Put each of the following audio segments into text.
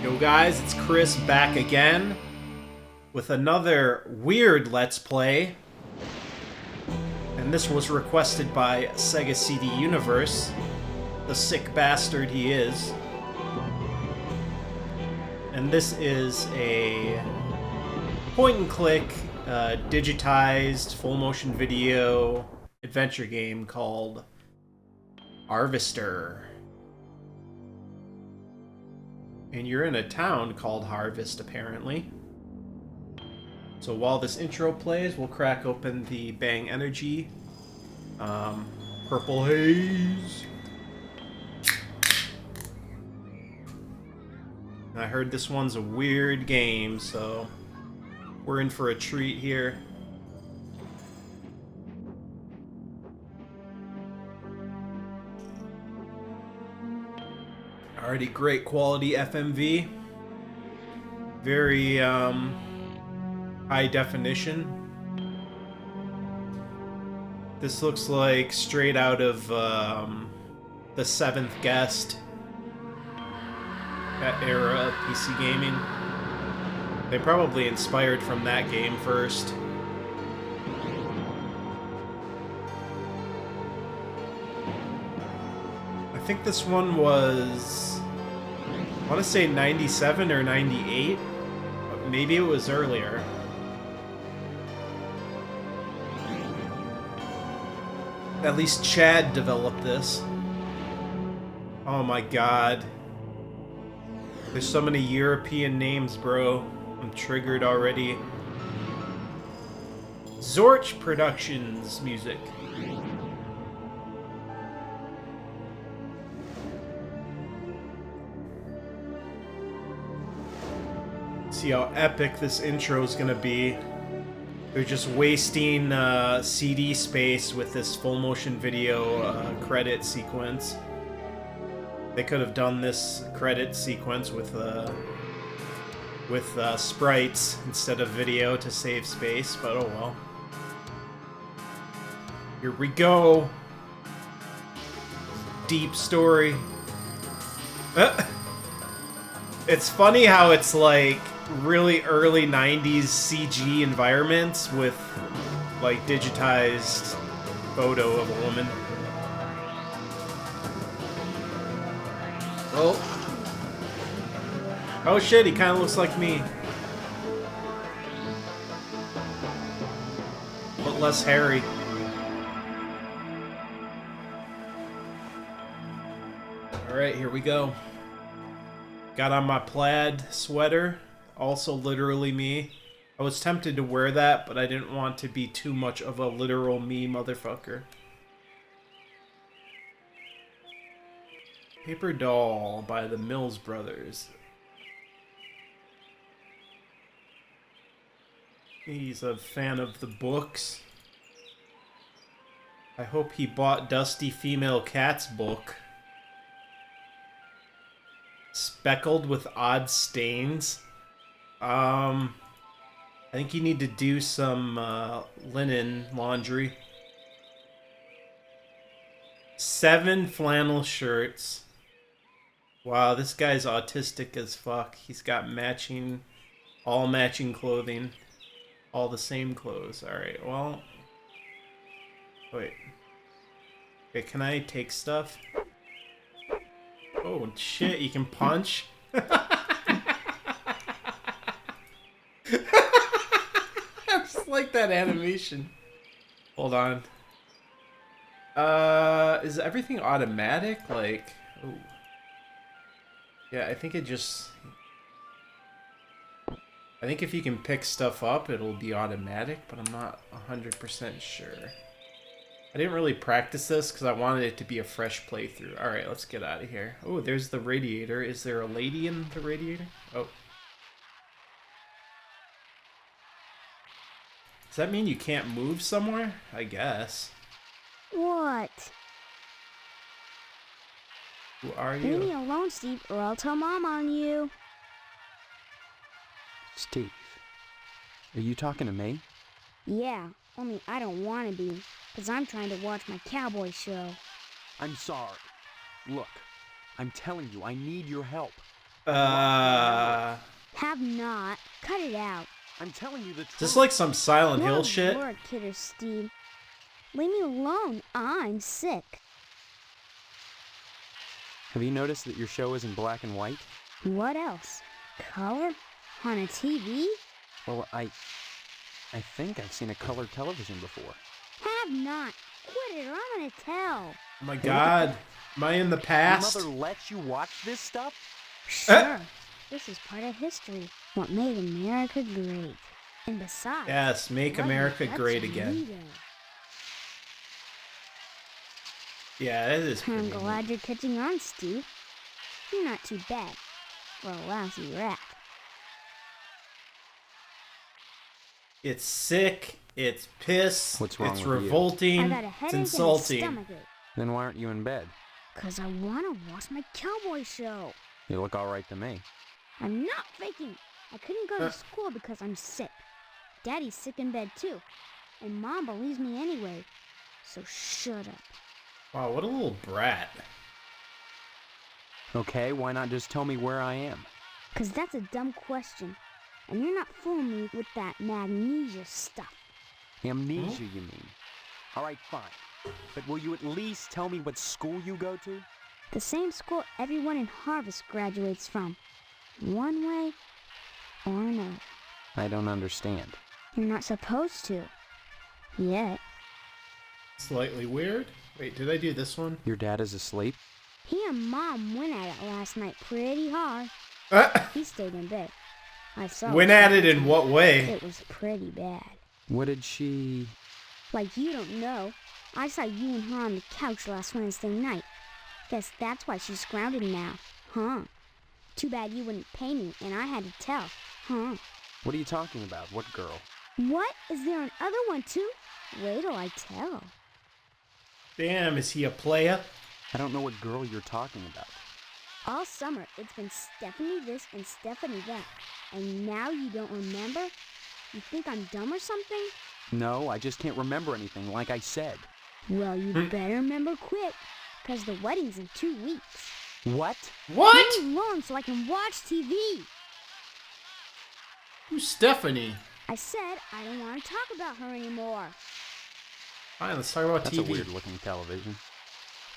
Yo guys, it's Chris back again with another weird Let's Play. And this was requested by Sega CD Universe, the sick bastard he is. And this is a point and click, digitized full motion video adventure game called Harvester. And you're in a town called Harvest, apparently. So while this intro plays, we'll crack open the Bang Energy Purple Haze. I heard this one's a weird game, so we're in for a treat here. Already great quality FMV. Very high definition. This looks like straight out of The Seventh Guest. That era of PC gaming. They probably inspired from that game first. I think this one was, I want to say 97 or 98. Maybe it was earlier. At least Chad developed this. Oh my god. There's so many European names, bro. I'm triggered already. Zorch Productions music. See how epic this intro is gonna be. They're just wasting CD space with this full motion video credit sequence. They could have done this credit sequence with sprites instead of video to save space, but oh well. Here we go. Deep story. It's funny how it's like really early 90s CG environments with like digitized photo of a woman. Oh shit, he kind of looks like me. But less hairy. Alright, here we go. Got on my plaid sweater. Also literally me. I was tempted to wear that, but I didn't want to be too much of a literal me motherfucker. Paper Doll by the Mills Brothers. He's a fan of the books. I hope he bought Dusty Female Cat's book. Speckled with odd stains. I think you need to do some linen laundry. 7 flannel shirts. Wow, this guy's autistic as fuck. He's got all matching clothing. All the same clothes. Alright, well. Wait. Okay, can I take stuff? Oh, shit, you can punch? I just like that animation. Hold on. Is everything automatic? Like, oh. Yeah, I think it just... I think if you can pick stuff up, it'll be automatic, but I'm not 100% sure. I didn't really practice this because I wanted it to be a fresh playthrough. Alright, let's get out of here. Oh, there's the radiator. Is there a lady in the radiator? Oh. Does that mean you can't move somewhere? I guess. What? Who are Leave me you? alone, Steve, or I'll tell Mom on you. Steve, are you talking to me? Yeah, only I don't want to be, because I'm trying to watch my cowboy show. I'm sorry. Look, I'm telling you, I need your help. Have not. Cut it out. I'm telling you the truth. Just like some Silent Hill Good shit. Lord, Kidder Steve. Leave me alone. I'm sick. Have you noticed that your show is in black and white? What else? Color? On a TV? Well, I think I've seen a color television before. Have not. Quit it or I'm gonna tell. Oh my god. Am I in the past? Your mother lets you watch this stuff? Sure. This is part of history. What made America great. And besides... Yes, make what America nuts great are again. you, though? Yeah, it is pretty I'm neat. glad you're catching on, Steve. You're not too bad for a lousy rat. It's sick, it's piss, What's wrong it's with you? revolting, I got a it's headache and a insulting. stomachache. Then why aren't you in bed? 'Cause I wanna watch my cowboy show. You look all right to me. I'm not faking. I couldn't go to school because I'm sick. Daddy's sick in bed too. And Mom believes me anyway. So shut up. Wow, what a little brat. Okay, why not just tell me where I am? 'Cause that's a dumb question. And you're not fooling me with that magnesia stuff. Amnesia, you mean? All right, fine. But will you at least tell me what school you go to? The same school everyone in Harvest graduates from. One way or another. I don't understand. You're not supposed to. Yet. Slightly weird. Wait, did I do this one? Your dad is asleep? He and Mom went at it last night pretty hard. He stayed in bed. I saw Went at it in what way? It was pretty bad. What did she... Like you don't know. I saw you and her on the couch last Wednesday night. Guess that's why she's grounded now, huh? Too bad you wouldn't pay me and I had to tell, huh? What are you talking about? What girl? What? Is there another one too? Wait till I tell. Damn, is he a playa? I don't know what girl you're talking about. All summer, it's been Stephanie this and Stephanie that. And now you don't remember? You think I'm dumb or something? No, I just can't remember anything, like I said. Well, you better remember quick, 'cause the wedding's in 2 weeks. What? What? Leave me alone so I can watch TV. Who's Stephanie? I said I don't want to talk about her anymore. Fine, let's talk about That's TV. a weird-looking television.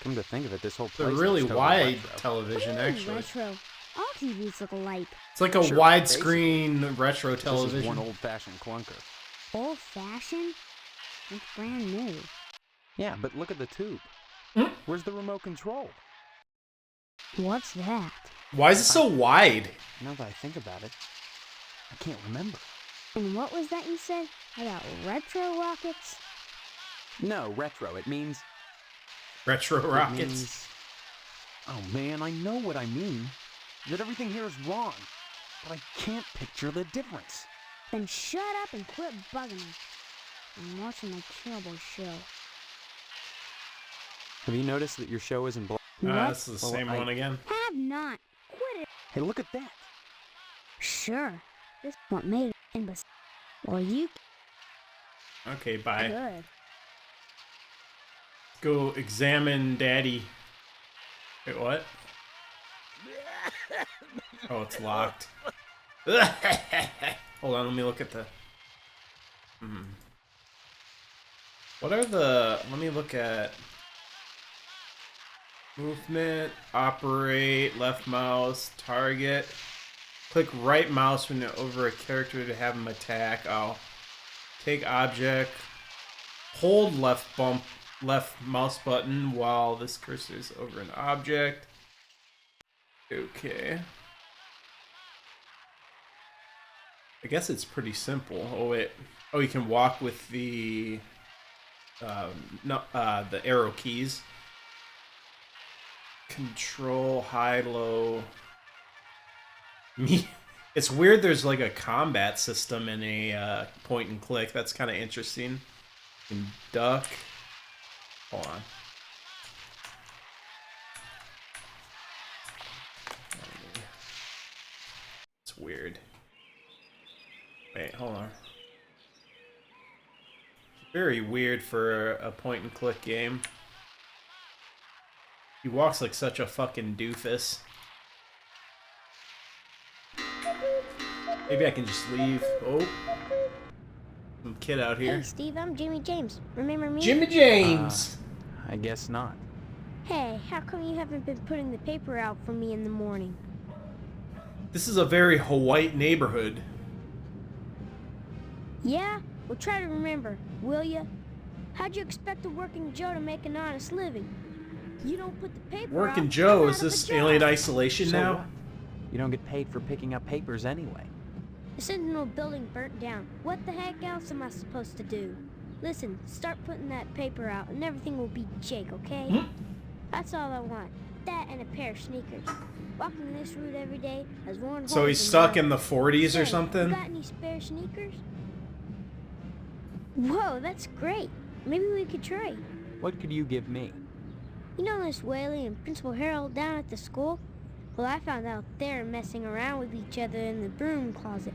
Come to think of it, this whole It's a place really looks totally wide retro. television, What do you mean actually. retro? All TVs look alike. It's like a Sure, widescreen retro This is television. one old-fashioned clunker. Old-fashioned? It's brand new. Yeah, but look at the tube. Hmm? Where's the remote control? What's that? Why is it so wide? Now that I think about it, I can't remember. And what was that you said about retro rockets? No, retro. It means... Retro it rockets. means- Oh man, I know what I mean. That everything here is wrong. But I can't picture the difference. Then shut up and quit bugging me. I'm watching my cowboy show. Have you noticed that your show is in black? What? That's the Well, same I- one again. Have not. Quit it. Hey, look at that. Sure. This is what made it. And well, you Okay, bye. good. Go examine Daddy. Wait, what? Oh, it's locked. Hold on, let me look at the... What are the... Let me look at... Movement, operate, left mouse, target. Click right mouse when you're over a character to have him attack. Oh. Take object. Hold left mouse button while this cursor is over an object. Okay. I guess it's pretty simple. Oh wait. Oh, you can walk with the the arrow keys. Control, high, low. Me. It's weird. There's like a combat system in a point and click. That's kind of interesting. You can duck. Hold on. It's weird. Wait, hold on. Very weird for a point and click game. He walks like such a fucking doofus. Maybe I can just leave. Oh. Some kid out here. Hey, Steve, I'm Jimmy James. Remember me? Jimmy James! I guess not. Hey, how come you haven't been putting the paper out for me in the morning? This is a very Hawaii neighborhood. Yeah? Well, try to remember, will ya? How'd you expect a working Joe to make an honest living? You don't put the paper out. Working Joe, I'm is out of a this job. Alien Isolation So now? what? You don't get paid for picking up papers anyway. The Sentinel building burnt down. What the heck else am I supposed to do? Listen, start putting that paper out and everything will be Jake, okay? That's all I want. That and a pair of sneakers. Walking this route every day has worn So holes he's in stuck mine. in the 40s or Say, something? You got any spare sneakers? Whoa, that's great. Maybe we could trade. What could you give me? You know Miss Whaley and Principal Harold down at the school? Well, I found out they're messing around with each other in the broom closet.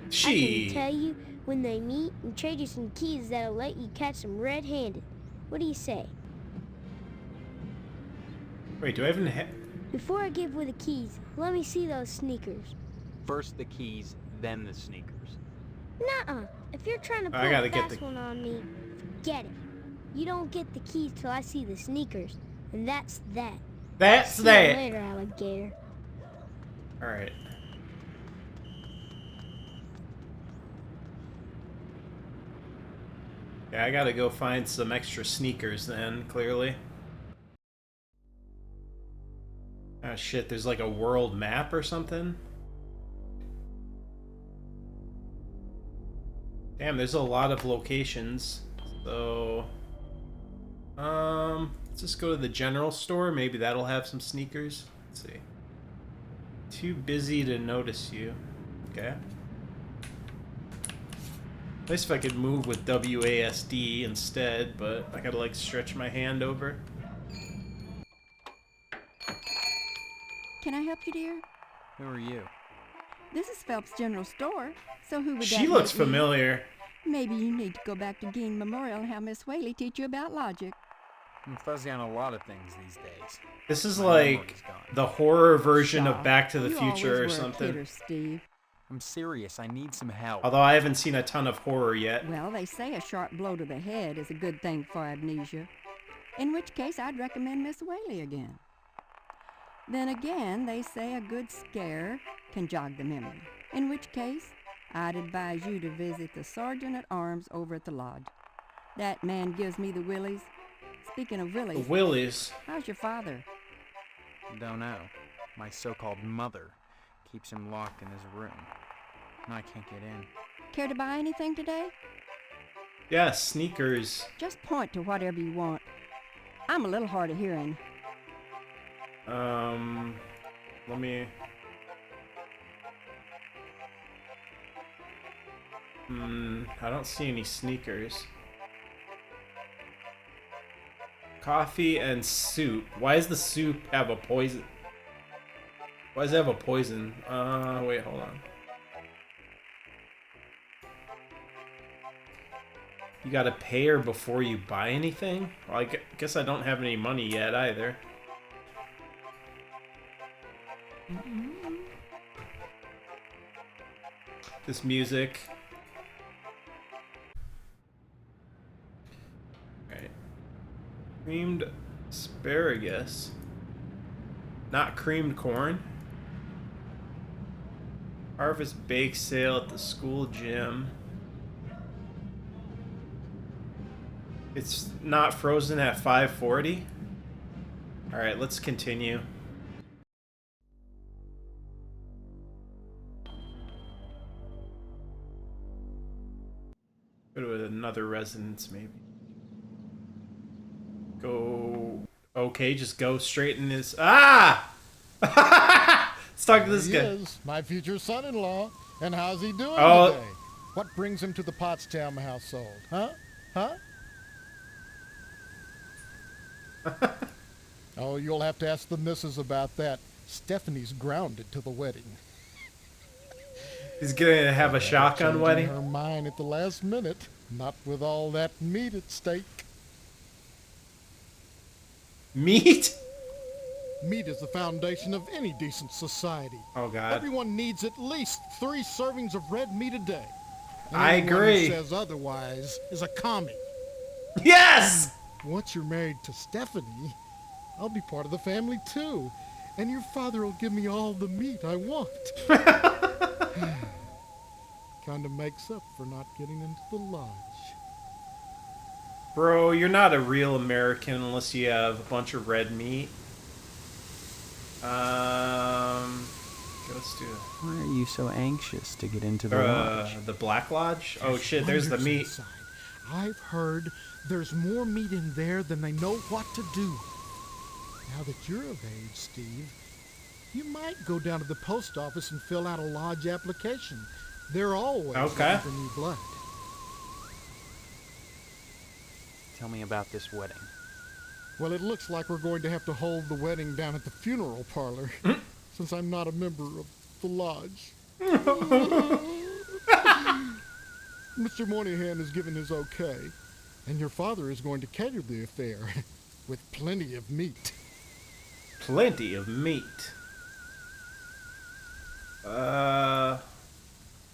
I She. can tell you when they meet and trade you some keys that'll let you catch them red-handed. What do you say? Wait, do I even Before I give her the keys, let me see those sneakers. First the keys, then the sneakers. Nuh-uh. If you're trying to pull I gotta a get fast the- one on me, forget it. You don't get the keys till I see the sneakers. And that's that. That's See you that. later, alligator. Alright. Yeah, I gotta go find some extra sneakers then, clearly. Oh shit, there's like a world map or something? Damn, there's a lot of locations. So... let's just go to the general store. Maybe that'll have some sneakers. Let's see. Too busy to notice you. Okay. Nice if I could move with WASD instead, but I gotta like stretch my hand over. Can I help you, dear? Who are you? This is Phelps General Store. So who would that She looks make me? familiar. Maybe you need to go back to Gein Memorial and have Miss Whaley teach you about logic. I'm fuzzy on a lot of things these days. This is My like memory's gone. the horror version of Shaw, Back to the you Future or always were a something. kidder, Steve. I'm serious, I need some help. Although I haven't seen a ton of horror yet. Well, they say a sharp blow to the head is a good thing for amnesia. In which case, I'd recommend Miss Whaley again. Then again, they say a good scare can jog the memory. In which case, I'd advise you to visit the Sergeant at Arms over at the lodge. That man gives me the willies. Speaking of The willies, Willies. how's your father? Don't know. My so-called mother keeps him locked in his room. And I can't get in. Care to buy anything today? Yeah, sneakers. Just point to whatever you want. I'm a little hard of hearing. Let me... I don't see any sneakers. Coffee and soup. Why does the soup have a poison? Why does it have a poison? Wait, hold on. You gotta pay her before you buy anything? Well, I guess I don't have any money yet either. This music. Right. Creamed asparagus. Not creamed corn. Harvest bake sale at the school gym. It's not frozen at 5:40. All right, let's continue. Go to another residence, maybe. Go. Okay, just go straight in his. Ah! Let's talk to this He guy. is my future son-in-law. And how's he doing Oh. today? What brings him to the Potsdam household? Huh? Huh? Oh, you'll have to ask the missus about that. Stephanie's grounded to the wedding. He's gonna have a shotgun Changing wedding. her mind at the last minute. Not with all that meat at stake. Meat? Meat is the foundation of any decent society. Oh, God. Everyone needs at least 3 servings of red meat a day. And I anyone agree. who says otherwise is a commie. Yes! Once you're married to Stephanie, I'll be part of the family too. And your father will give me all the meat I want. Kind of makes up for not getting into the lodge. Bro, you're not a real American unless you have a bunch of red meat. Let's do Why are you so anxious to get into the lodge? the Black Lodge. Oh shit, there's the Wonders meat. inside. I've heard there's more meat in there than they know what to do. Now that you're of age, Steve, you might go down to the post office and fill out a lodge application. They're always Okay. looking for new blood. Tell me about this wedding. Well, it looks like we're going to have to hold the wedding down at the funeral parlor, since I'm not a member of the lodge. Mr. Moynihan has given his okay, and your father is going to cater the affair with plenty of meat. Plenty of meat.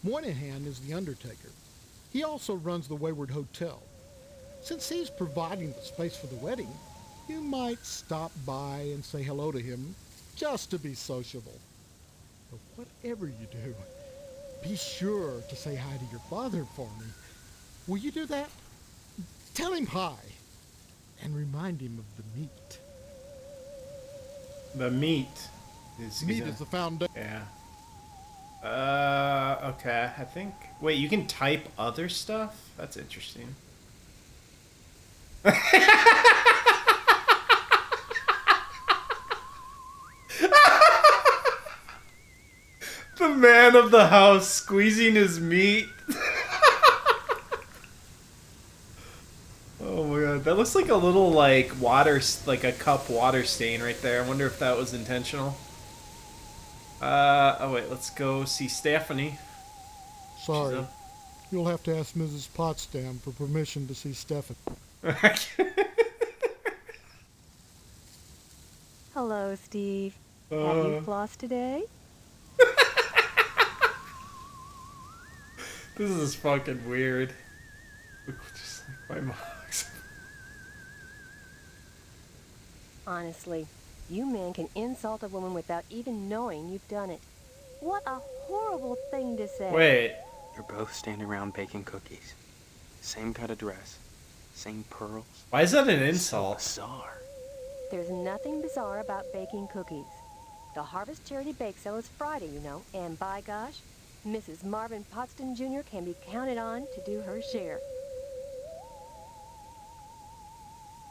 Moynihan is the undertaker. He also runs the Wayward Hotel. Since he's providing the space for the wedding, you might stop by and say hello to him, just to be sociable. But whatever you do, be sure to say hi to your father for me. Will you do that? Tell him hi, and remind him of the meat. The meat. Meat is the foundation. Yeah. Okay, I think... Wait, you can type other stuff? That's interesting. The man of the house squeezing his meat. Oh my god, that looks like a little, like, water, like a cup water stain right there. I wonder if that was intentional. Oh wait, let's go see Stephanie. Sorry, She's you'll have to ask Mrs. Potsdam for permission to see Stephanie. Hello, Steve. Have Uh. you flossed today? This is fucking weird. Just like my mocks. Honestly, you men can insult a woman without even knowing you've done it. What a horrible thing to say. Wait, You're both standing around baking cookies. Same kind of dress. Same pearls. why is that an So insult? bizarre. There's nothing bizarre about baking cookies. The Harvest Charity Bake Sale is Friday, you know, and by gosh, Mrs. Marvin Potsdam Jr. can be counted on to do her share.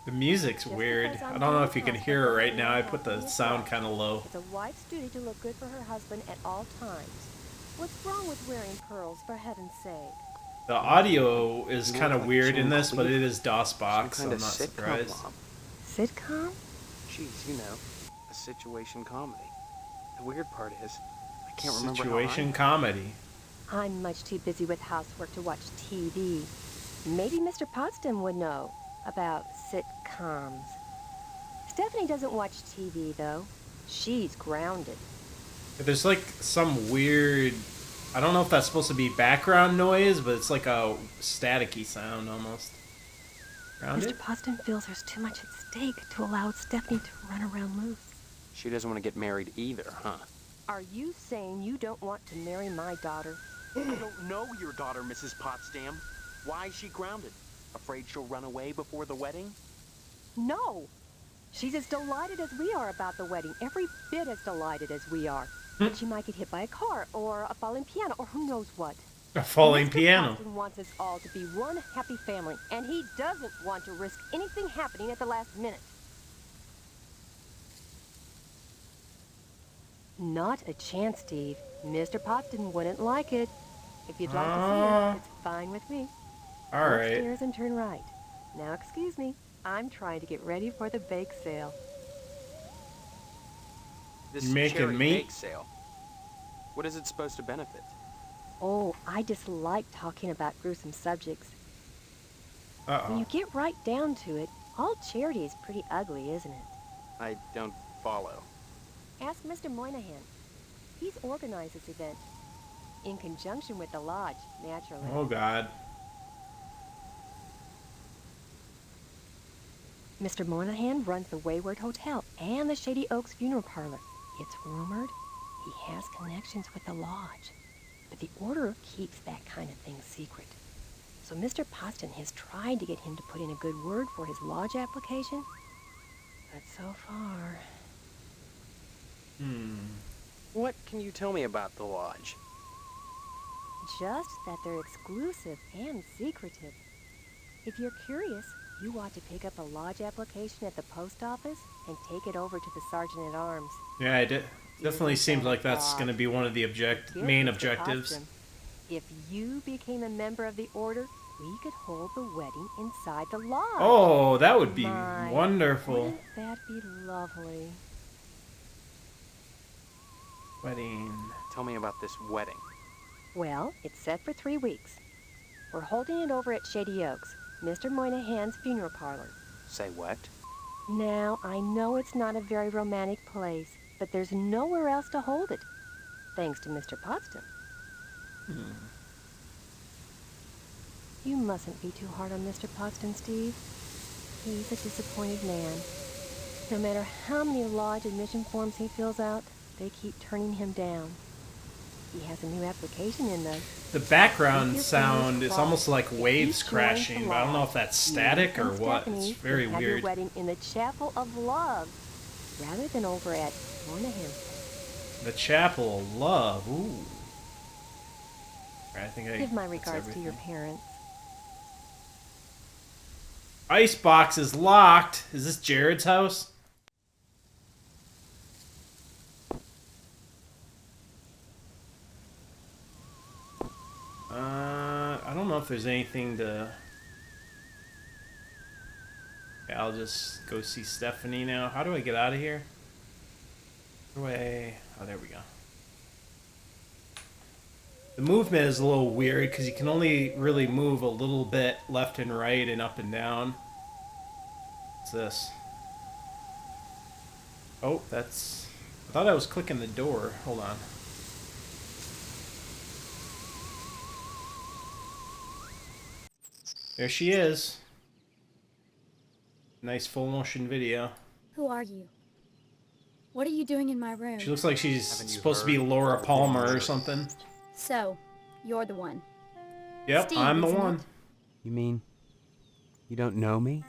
The music's Just weird. because I I'm don't know doing if you can house hear it work right doesn't now. I mean put I the have to sound be kind of low. It's a wife's duty to look good for her husband at all times. What's wrong with wearing pearls, for heaven's sake? The audio is You kind look of like weird in Jim this, but Cleese. it is DOSBox, so Some I'm kind not of sitcom surprised. mom. Sitcom? Jeez, you know, a situation comedy. The weird part is, I can't remember Situation how comedy. I'm much too busy with housework to watch TV. Maybe Mr. Potsdam would know about sitcoms. Stephanie doesn't watch TV, though. She's grounded. There's like some weird... I don't know if that's supposed to be background noise, but it's like a staticky sound almost. Grounded? Mr. Potsdam feels there's too much at stake to allow Stephanie to run around loose. She doesn't want to get married either, huh? Are you saying you don't want to marry my daughter? I don't know your daughter, Mrs. Potsdam. Why is she grounded? Afraid she'll run away before the wedding? No! She's as delighted as we are about the wedding, every bit as delighted as we are. But she might get hit by a car, or a falling piano, or who knows what. A falling Mr. piano. Potsdam wants us all to be one happy family, and he doesn't want to risk anything happening at the last minute. Not a chance, Steve. Mr. Potsdam wouldn't like it. If you'd like to see it, it's fine with me. Go Alright. upstairs and turn right. Now, excuse me. I'm trying to get ready for the bake sale. This You making charity meat? bake sale. What is it supposed to benefit? Oh, I dislike talking about gruesome subjects. When Uh-oh. you get right down to it, all charity is pretty ugly, isn't it? I don't follow? Ask Mr. Moynihan. He's organized this event. In conjunction with the lodge, naturally. Oh, God. Mr. Moynihan runs the Wayward Hotel and the Shady Oaks Funeral Parlor. It's rumored he has connections with the lodge, but the order keeps that kind of thing secret. So Mr. Poston has tried to get him to put in a good word for his lodge application, but so far... What can you tell me about the lodge? Just that they're exclusive and secretive. If you're curious, you ought to pick up a lodge application at the post office and take it over to the sergeant-at-arms. Yeah, it definitely seems like that's going to be one of the main Mr. objectives. Poston, if you became a member of the order, we could hold the wedding inside the lodge. Oh, that would be My, wonderful. Wouldn't that be lovely? Wedding. Tell me about this wedding. Well, it's set for 3 weeks. We're holding it over at Shady Oaks, Mr. Moynihan's funeral parlor. Say what? Now, I know it's not a very romantic place, but there's nowhere else to hold it, thanks to Mr. Potsdam. You mustn't be too hard on Mr. Potsdam, Steve. He's a disappointed man. No matter how many lodge admission forms he fills out, they keep turning him down. He has a new application in, though. The background Keep your sound fingers is almost like crossed. waves If you join crashing, the but I don't know lodge, if that's you static or and what. Stephanie It's very can have weird. your wedding in the Chapel of Love, rather than over at Moynihan. The Chapel of Love. Ooh. I think I Give my that's regards to your everything. parents. Icebox is locked. Is this Jared's house? I don't know if there's anything to... Yeah, I'll just go see Stephanie now. How do I get out of here? Way. Oh, there we go. The movement is a little weird because you can only really move a little bit left and right and up and down. What's this? Oh, that's... I thought I was clicking the door. Hold on. There she is. Nice full motion video. Who are you? What are you doing in my room? She looks like she's Haven't you supposed to be heard? Laura Palmer or something. So, you're the one. Yep, Steve, I'm the isn't one. it? You mean you don't know me?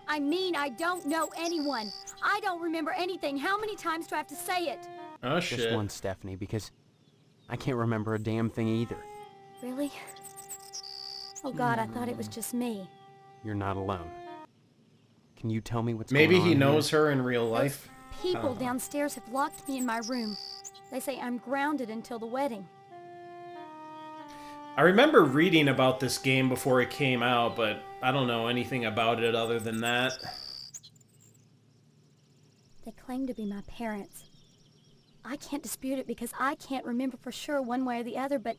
I mean, I don't know anyone. I don't remember anything. How many times do I have to say it? Oh Just shit. one, Stephanie, because I can't remember a damn thing either. Really? Oh God, I thought it was just me. You're not alone. Can you tell me what's Maybe going on he here? knows her in real life. People Uh-huh. downstairs have locked me in my room. They say I'm grounded until the wedding. I remember reading about this game before it came out, but I don't know anything about it other than that. They claim to be my parents. I can't dispute it because I can't remember for sure one way or the other, but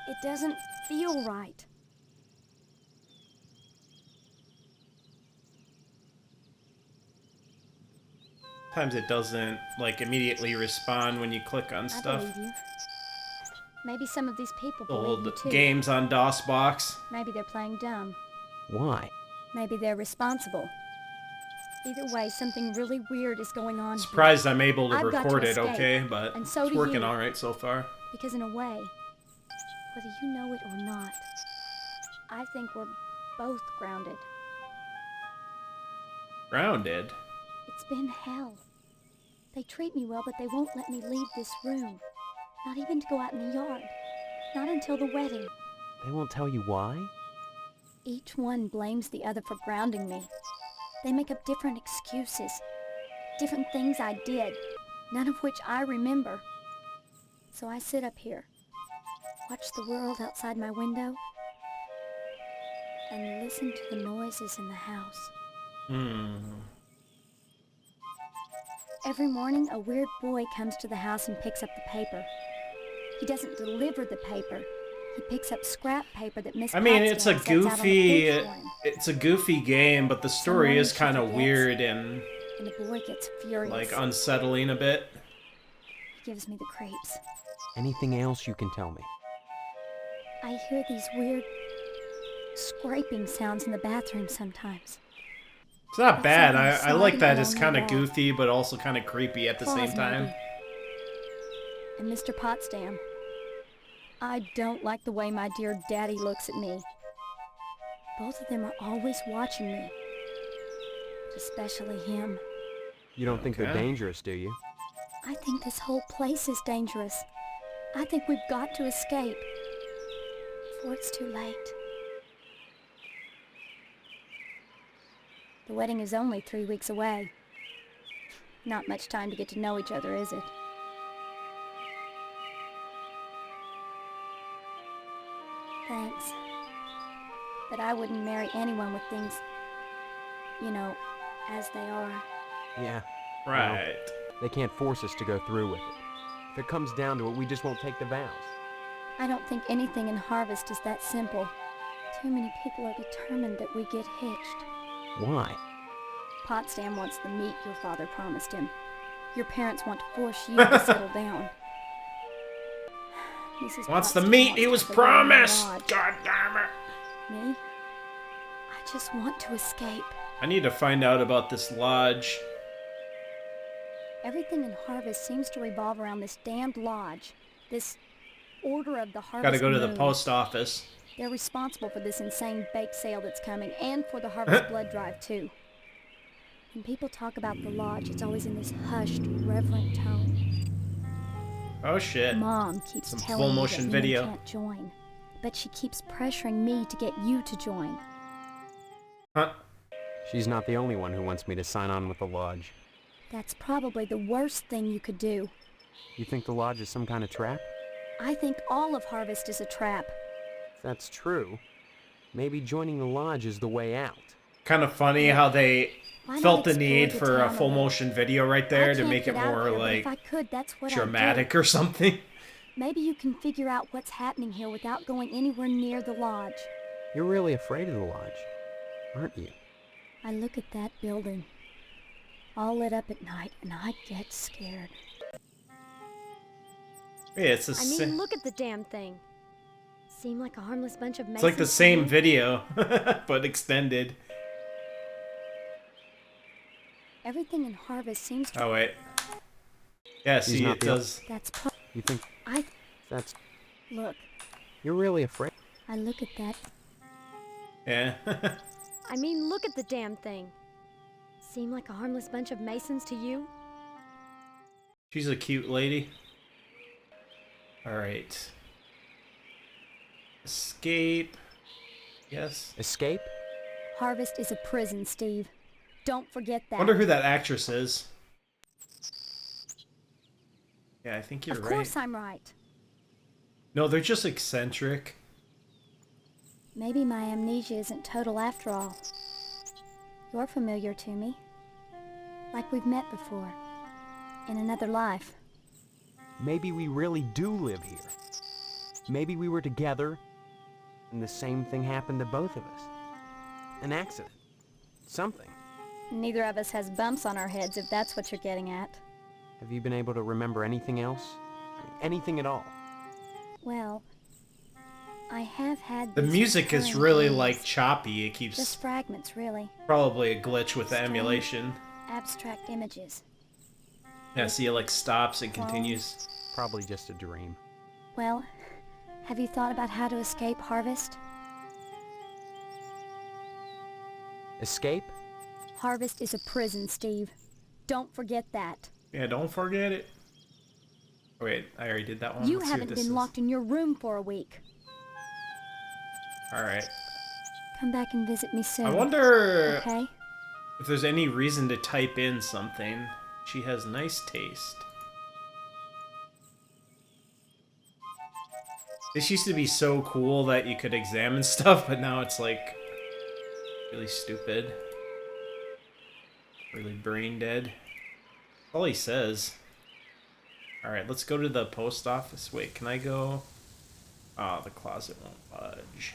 it doesn't feel right. Sometimes it doesn't, like, immediately respond when you click on I stuff. believe you. Maybe some of these people The believe old you too. games on DOSBox. Maybe they're playing dumb. Why? Maybe they're responsible. Either way, something really weird is going on here. Surprised I'm able to I've got to record it escape, okay, but and so it's do working you. alright so far. Because in a way, whether you know it or not, I think we're both grounded. Grounded? It's been hell. They treat me well, but they won't let me leave this room. Not even to go out in the yard. Not until the wedding. They won't tell you why? Each one blames the other for grounding me. They make up different excuses. Different things I did, none of which I remember. So I sit up here, watch the world outside my window, and listen to the noises in the house. Every morning, a weird boy comes to the house and picks up the paper. He doesn't deliver the paper. He picks up scrap paper that Miss I mean, it's a Potsdam sets out on the goofy, porch for him. it's a goofy game, but the story Someone is she kind of forgets. weird and and the boy gets furious. Like unsettling a bit. He gives me the creeps. Anything else you can tell me? I hear these weird scraping sounds in the bathroom sometimes. It's not bad. something I like that. sliding It's along kind the of wall. goofy, but also kind of creepy at the same Claws, time. maybe. And Mr. Potsdam. I don't like the way my dear daddy looks at me. Both of them are always watching me. But especially him. You don't think they're Okay. dangerous, do you? I think this whole place is dangerous. I think we've got to escape. Before it's too late. The wedding is only 3 weeks away. Not much time to get to know each other, is it? Thanks. But I wouldn't marry anyone with things, you know, as they are. Yeah. Right. They can't force us to go through with it. If it comes down to it, we just won't take the vows. I don't think anything in Harvest is that simple. Too many people are determined that we get hitched. Why? Potsdam wants the meat your father promised him. Your parents want to force you to settle down. Mrs. Wants the Potsdam meat wants he to was have the wedding in the promised. lodge. God damn it. Me? I just want to escape. I need to find out about this lodge. Everything in Harvest seems to revolve around this damned lodge. This Order of the Harvest Gotta go to the Moon. post office. They're responsible for this insane bake sale that's coming, and for the Harvest Blood Drive, too. When people talk about the lodge, it's always in this hushed, reverent tone. Oh shit. Mom keeps Some telling full me that motion men video. can't join, but she keeps pressuring me to get you to join. Huh? She's not the only one who wants me to sign on with the lodge. That's probably the worst thing you could do. You think the lodge is some kind of trap? I think all of Harvest is a trap. If that's true, maybe joining the lodge is the way out. Kind of funny how they Why not felt the explore need the for a town full little? motion video right there I to can't make it get out of more here, but like if I could, that's what I'd dramatic do. or something. Maybe you can figure out what's happening here without going anywhere near the lodge. You're really afraid of the lodge, aren't you? I look at that building, all lit up at night, and I get scared. Yeah, it's the I mean, look at the damn thing. Seem like a harmless bunch of masons. it's like the to same me. video, but extended. Everything in Harvest seems to... Oh wait. Yeah, see, not it the- does. That's You think I... that's... Look, You're really afraid? I look at that... Yeah. I mean, look at the damn thing. Seem like a harmless bunch of masons to you? She's a cute lady. Alright. Escape. Yes. Escape? Harvest is a prison, Steve. Don't forget that. Wonder who that actress is. Yeah, I think you're Of right. course I'm right. No, they're just eccentric. Maybe my amnesia isn't total after all. You're familiar to me. Like we've met before. In another life. Maybe we really do live here. Maybe we were together, and the same thing happened to both of us. An accident. Something. Neither of us has bumps on our heads, if that's what you're getting at. Have you been able to remember anything else? Anything at all? Well, I have had The these music is recurring really dreams. like choppy. It keeps Just fragments, really. probably a glitch with the Strange. emulation. Abstract images. Yeah, see, it like stops and continues. Probably just a dream. Well, have you thought about how to escape Harvest? Escape? Harvest is a prison, Steve. Don't forget that. Yeah, don't forget it. Oh, wait, I already did that one. You Let's see what haven't this been is. locked in your room for a week. All right. Come back and visit me soon. I wonder Okay? if there's any reason to type in something. She has nice taste. This used to be so cool that you could examine stuff, but now it's like really stupid. Really brain dead. All he says. Alright, let's go to the post office. Wait, can I go? Oh, the closet won't budge.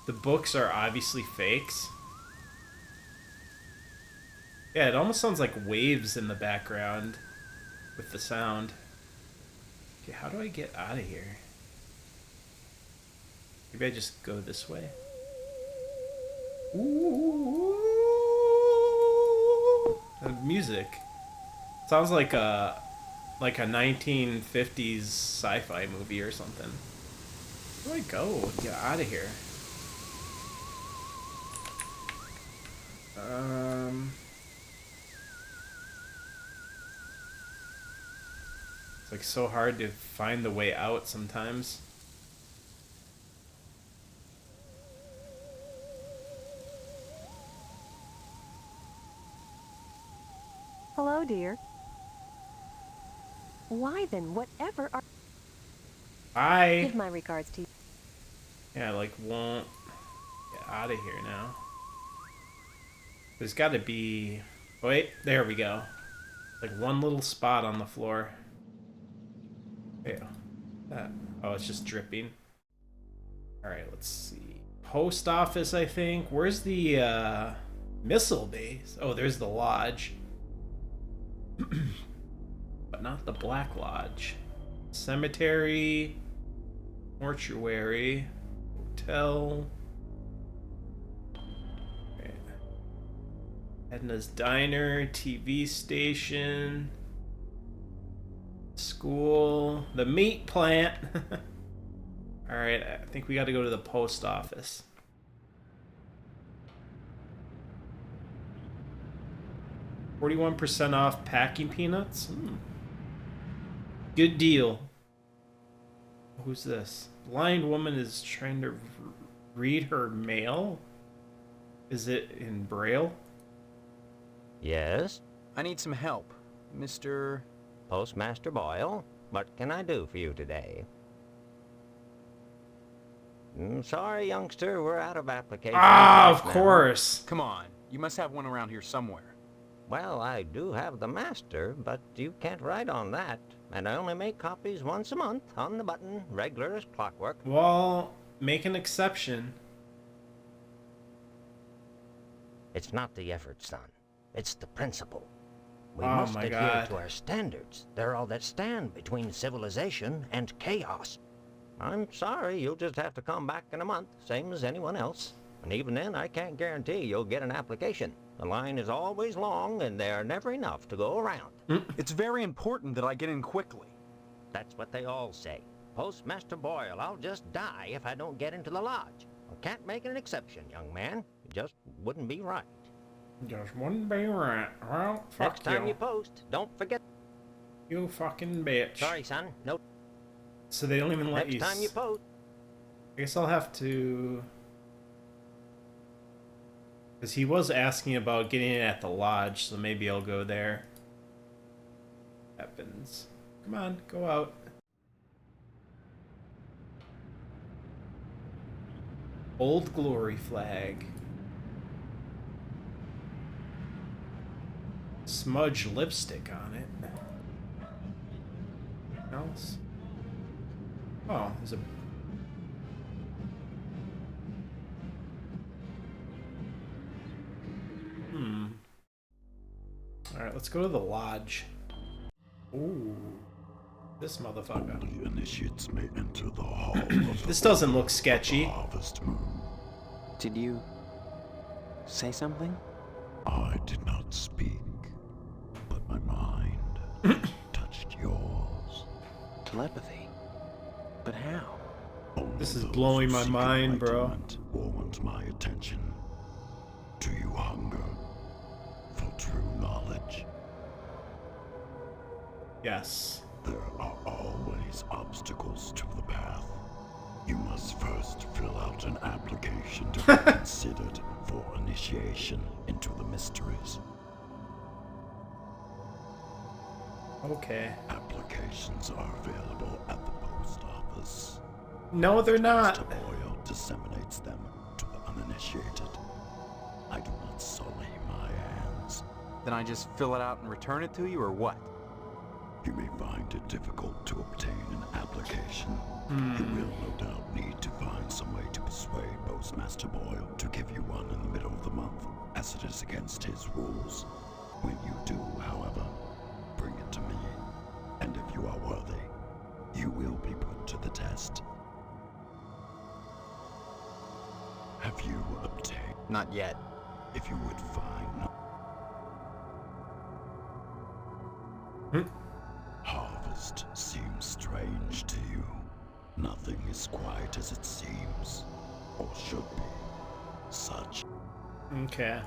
The books are obviously fakes. Yeah, it almost sounds like waves in the background with the sound. Okay, how do I get out of here? Maybe I just go this way. Ooh, the music sounds like a 1950s sci-fi movie or something. Where do I go? Get out of here. It's like so hard to find the way out sometimes. Hello, dear. Why then, whatever are... Give my regards to you. Yeah, like won't get out of here now. There's got to be... Wait, there we go. Like one little spot on the floor. Wait, oh, it's just dripping. Alright, let's see. Post office, I think. Where's the missile base? Oh, there's the lodge. But not the Black Lodge. Cemetery. Mortuary. Hotel. Okay. Edna's Diner. TV station. School. The meat plant. Alright, I think we got to go to the post office. $41% off packing peanuts? Good deal. Who's this? Blind woman is trying to read her mail? Is it in Braille? Yes? I need some help. Mr. Postmaster Boyle, what can I do for you today? Sorry, youngster, we're out of applications. Ah, right of now. course. Come on. You must have one around here somewhere. Well, I do have the master, but you can't write on that. And I only make copies once a month, on the button, regular as clockwork. Well, make an exception. It's not the effort, son. It's the principle. We Oh must my adhere God. to our standards. They're all that stand between civilization and chaos. I'm sorry, you'll just have to come back in a month, same as anyone else. And even then, I can't guarantee you'll get an application. The line is always long, and there are never enough to go around. It's very important that I get in quickly. That's what they all say. Postmaster Boyle, I'll just die if I don't get into the lodge. I can't make an exception, young man. It just wouldn't be right. Just wouldn't be right. Well, fuck Next time you. you post, don't forget. You fucking bitch. Sorry, son. No. So they don't even let Next you... time you post. I guess I'll have to... Because he was asking about getting it at the lodge, so maybe I'll go there. Happens. Come on, go out. Old Glory flag. Smudge lipstick on it. Else? Oh, there's a... Alright, let's go to the lodge. Ooh. This motherfucker. Only initiates may enter the hall of This doesn't look sketchy. the harvest moon. Did you say something? I did not speak, but my mind touched yours. Telepathy. But how? Only This is those blowing who my seek mind, bro. enlightenment warrant my attention. Do you hunger for true knowledge? Yes. There are always obstacles to the path. You must first fill out an application to be considered for initiation into the mysteries. Okay. Applications are available at the post office. No, they're Mr. not. Boyle disseminates them to the uninitiated. I do not sully my hands. Then I just fill it out and return it to you, or what? You may find it difficult to obtain an application. You will no doubt need to find some way to persuade Postmaster Boyle to give you one in the middle of the month, as it is against his rules. When you do, however, bring it to me, and if you are worthy, you will be put to the test. Have you obtained? Not yet. If you would find... Harvest seems strange to you. Nothing is quite as it seems, or should be. Such. Okay.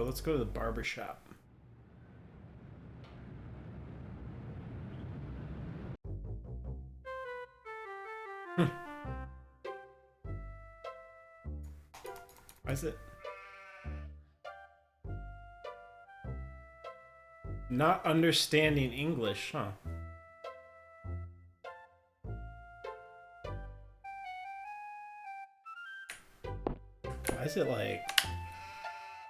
Let's go to the barber shop. Why is it not understanding English, huh? Why is it like...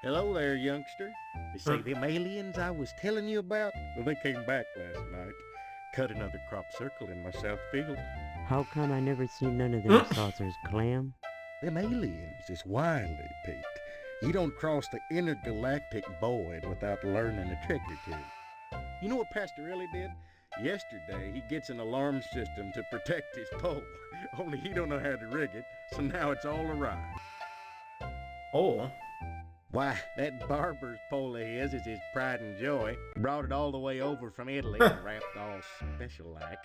Hello there, youngster. You see them aliens I was telling you about? Well, they came back last night. Cut another crop circle in my south field. How come I never seen none of them saucers, Clam? Them aliens is wily, Pete. You don't cross the intergalactic void without learning a trick or two. You know what Pastorelli did? Yesterday, he gets an alarm system to protect his pole. Only he don't know how to rig it, so now it's all awry. Oh. Why, that barber's pole of his is his pride and joy. Brought it all the way over from Italy and wrapped all special-like.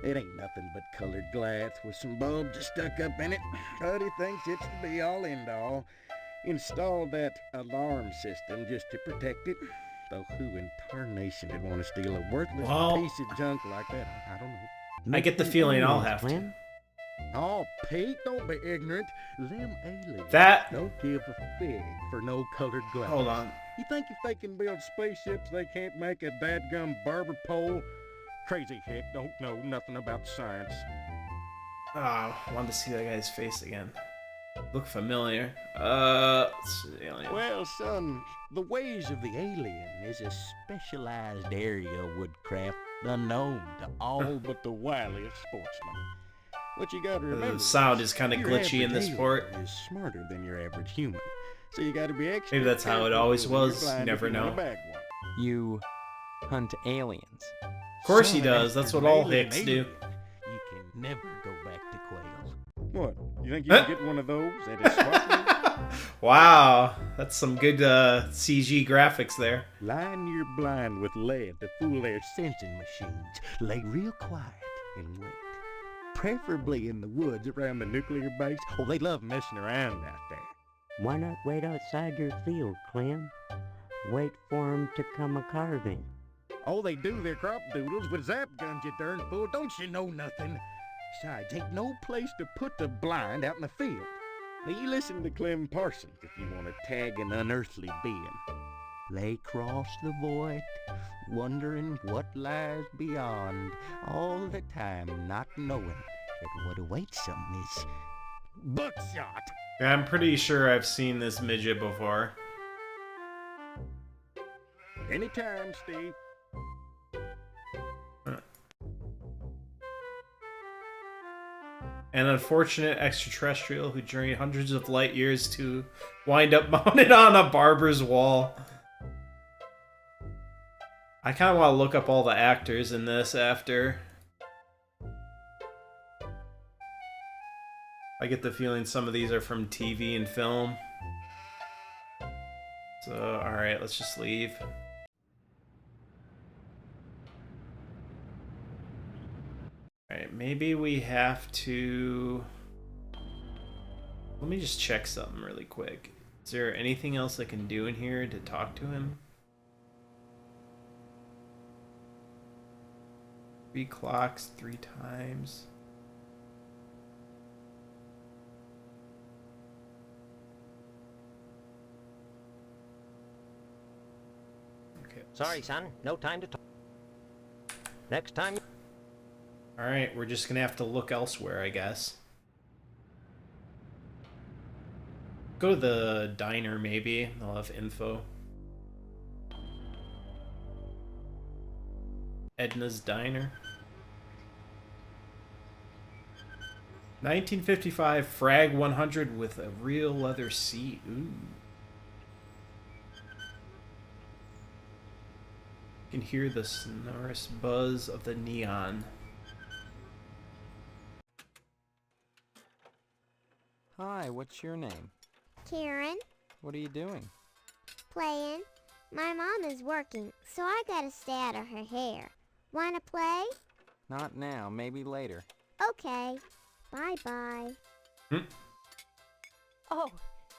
It ain't nothing but colored glass with some bulbs stuck up in it. But he thinks it's the be-all, end-all. Installed that alarm system just to protect it. Though who in tarnation would want to steal a worthless piece of junk like that? I don't know. I get the feeling I'll have to. Oh, Pete, don't be ignorant. Them aliens That... don't give a fig for no colored glass. Hold on. You think if they can build spaceships, they can't make a dadgum barber pole? Crazy hick, don't know nothing about science. Ah, I wanted to see that guy's face again. Look familiar. Let's see the alien. Well, son, the ways of the alien is a specialized area of woodcraft unknown to all but the wiliest sportsmen. What you gotta remember, The sound is kind of your glitchy in average this port. alien is smarter than your average human, so you gotta be extra. Maybe that's how it careful always when you're was. You blind never if you wanna know. bag one. You hunt aliens. Of course he Son, does. That's after what all nailing Hicks an do. alien, you can never go back to quail. What? You think you can get one of those at a swap meet? Wow, that's some good CG graphics there. Line your blind with lead to fool their sensing machines. Lay real quiet and wait. Preferably in the woods around the nuclear base. Oh, they love messing around out there. Why not wait outside your field, Clem? Wait for 'em to come a-carving. Oh, they do their crop doodles with zap guns, you darn fool. Don't you know nothing? Besides, ain't no place to put the blind out in the field. Now, you listen to Clem Parsons if you want to tag an unearthly being. They cross the void, wondering what lies beyond, all the time not knowing that what awaits them is buckshot. Yeah, I'm pretty sure I've seen this midget before. Anytime, Steve. An unfortunate extraterrestrial who journeyed hundreds of light years to wind up mounted on a barber's wall. I kind of want to look up all the actors in this after. I get the feeling some of these are from TV and film. So, alright, let's just leave. Alright, maybe we have to... Let me just check something really quick. Is there anything else I can do in here to talk to him? 3 clocks, 3 times. Okay. Sorry, son. No time to talk. Next time... Alright, we're just gonna have to look elsewhere, I guess. Go to the diner, maybe. They'll have info. Edna's Diner. 1955 Frag 100 with a real leather seat. Ooh. You can hear the sonorous buzz of the neon. Hi, what's your name? Karen, What are you doing? playing. My mom is working, so I gotta stay out of her hair. Wanna play? Not now, maybe later. Okay. Bye-bye. Oh,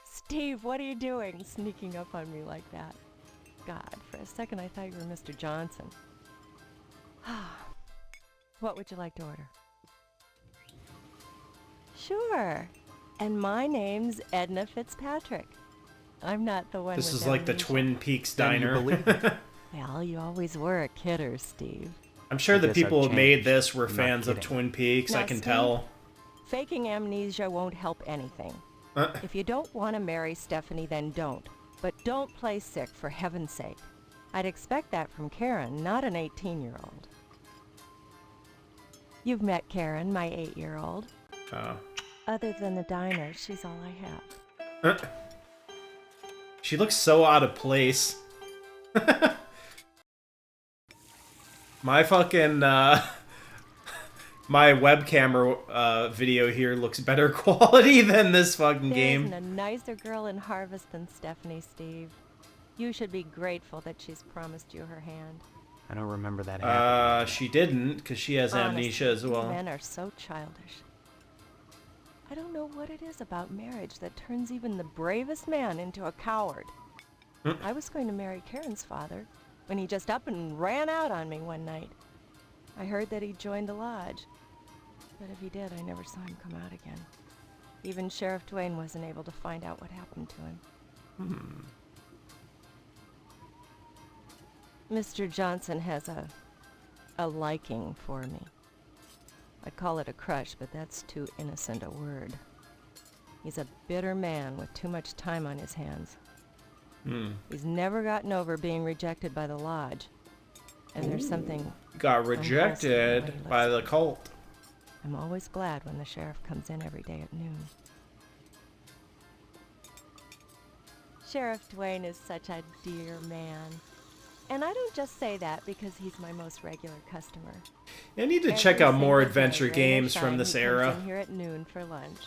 Steve, what are you doing sneaking up on me like that? God, for a second I thought you were Mr. Johnson. What would you like to order? Sure. And my name's Edna Fitzpatrick. I'm not the one This with is like the amnesia. Twin Peaks Then you diner. believe it. Well, you always were a kidder, Steve. I'm sure I the guess I've people who made changed. this were I'm not fans of kidding. Twin Peaks. I Now, can Steve, tell. Faking amnesia won't help anything. Uh, If you don't want to marry Stephanie, then don't. But don't play sick, for heaven's sake. I'd expect that from Karen, not an 18-year-old. You've met Karen, my 8-year-old. oh. Other than the diner, she's all I have. She looks so out of place. My fucking my webcam video here looks better quality than this fucking There game. isn't a nicer girl in Harvest than Stephanie, Steve. You should be grateful that she's promised you her hand. I don't remember that happening. She didn't, because she has amnesia as Honestly, well. Men are so childish. I don't know what it is about marriage that turns even the bravest man into a coward. I was going to marry Karen's father when he just up and ran out on me one night. I heard that he joined the lodge, but if he did, I never saw him come out again. Even Sheriff Dwayne wasn't able to find out what happened to him. Mr. Johnson has a liking for me. I'd call it a crush, but that's too innocent a word. He's a bitter man with too much time on his hands. He's never gotten over being rejected by the lodge. And there's something Got unwholesome rejected about it. by the cult. I'm always glad when the sheriff comes in every day at noon. Sheriff Dwayne is such a dear man. And I don't just say that because he's my most regular customer. I need to Every check out more single day, adventure rain or games shine, from this he era. comes in here at noon for lunch.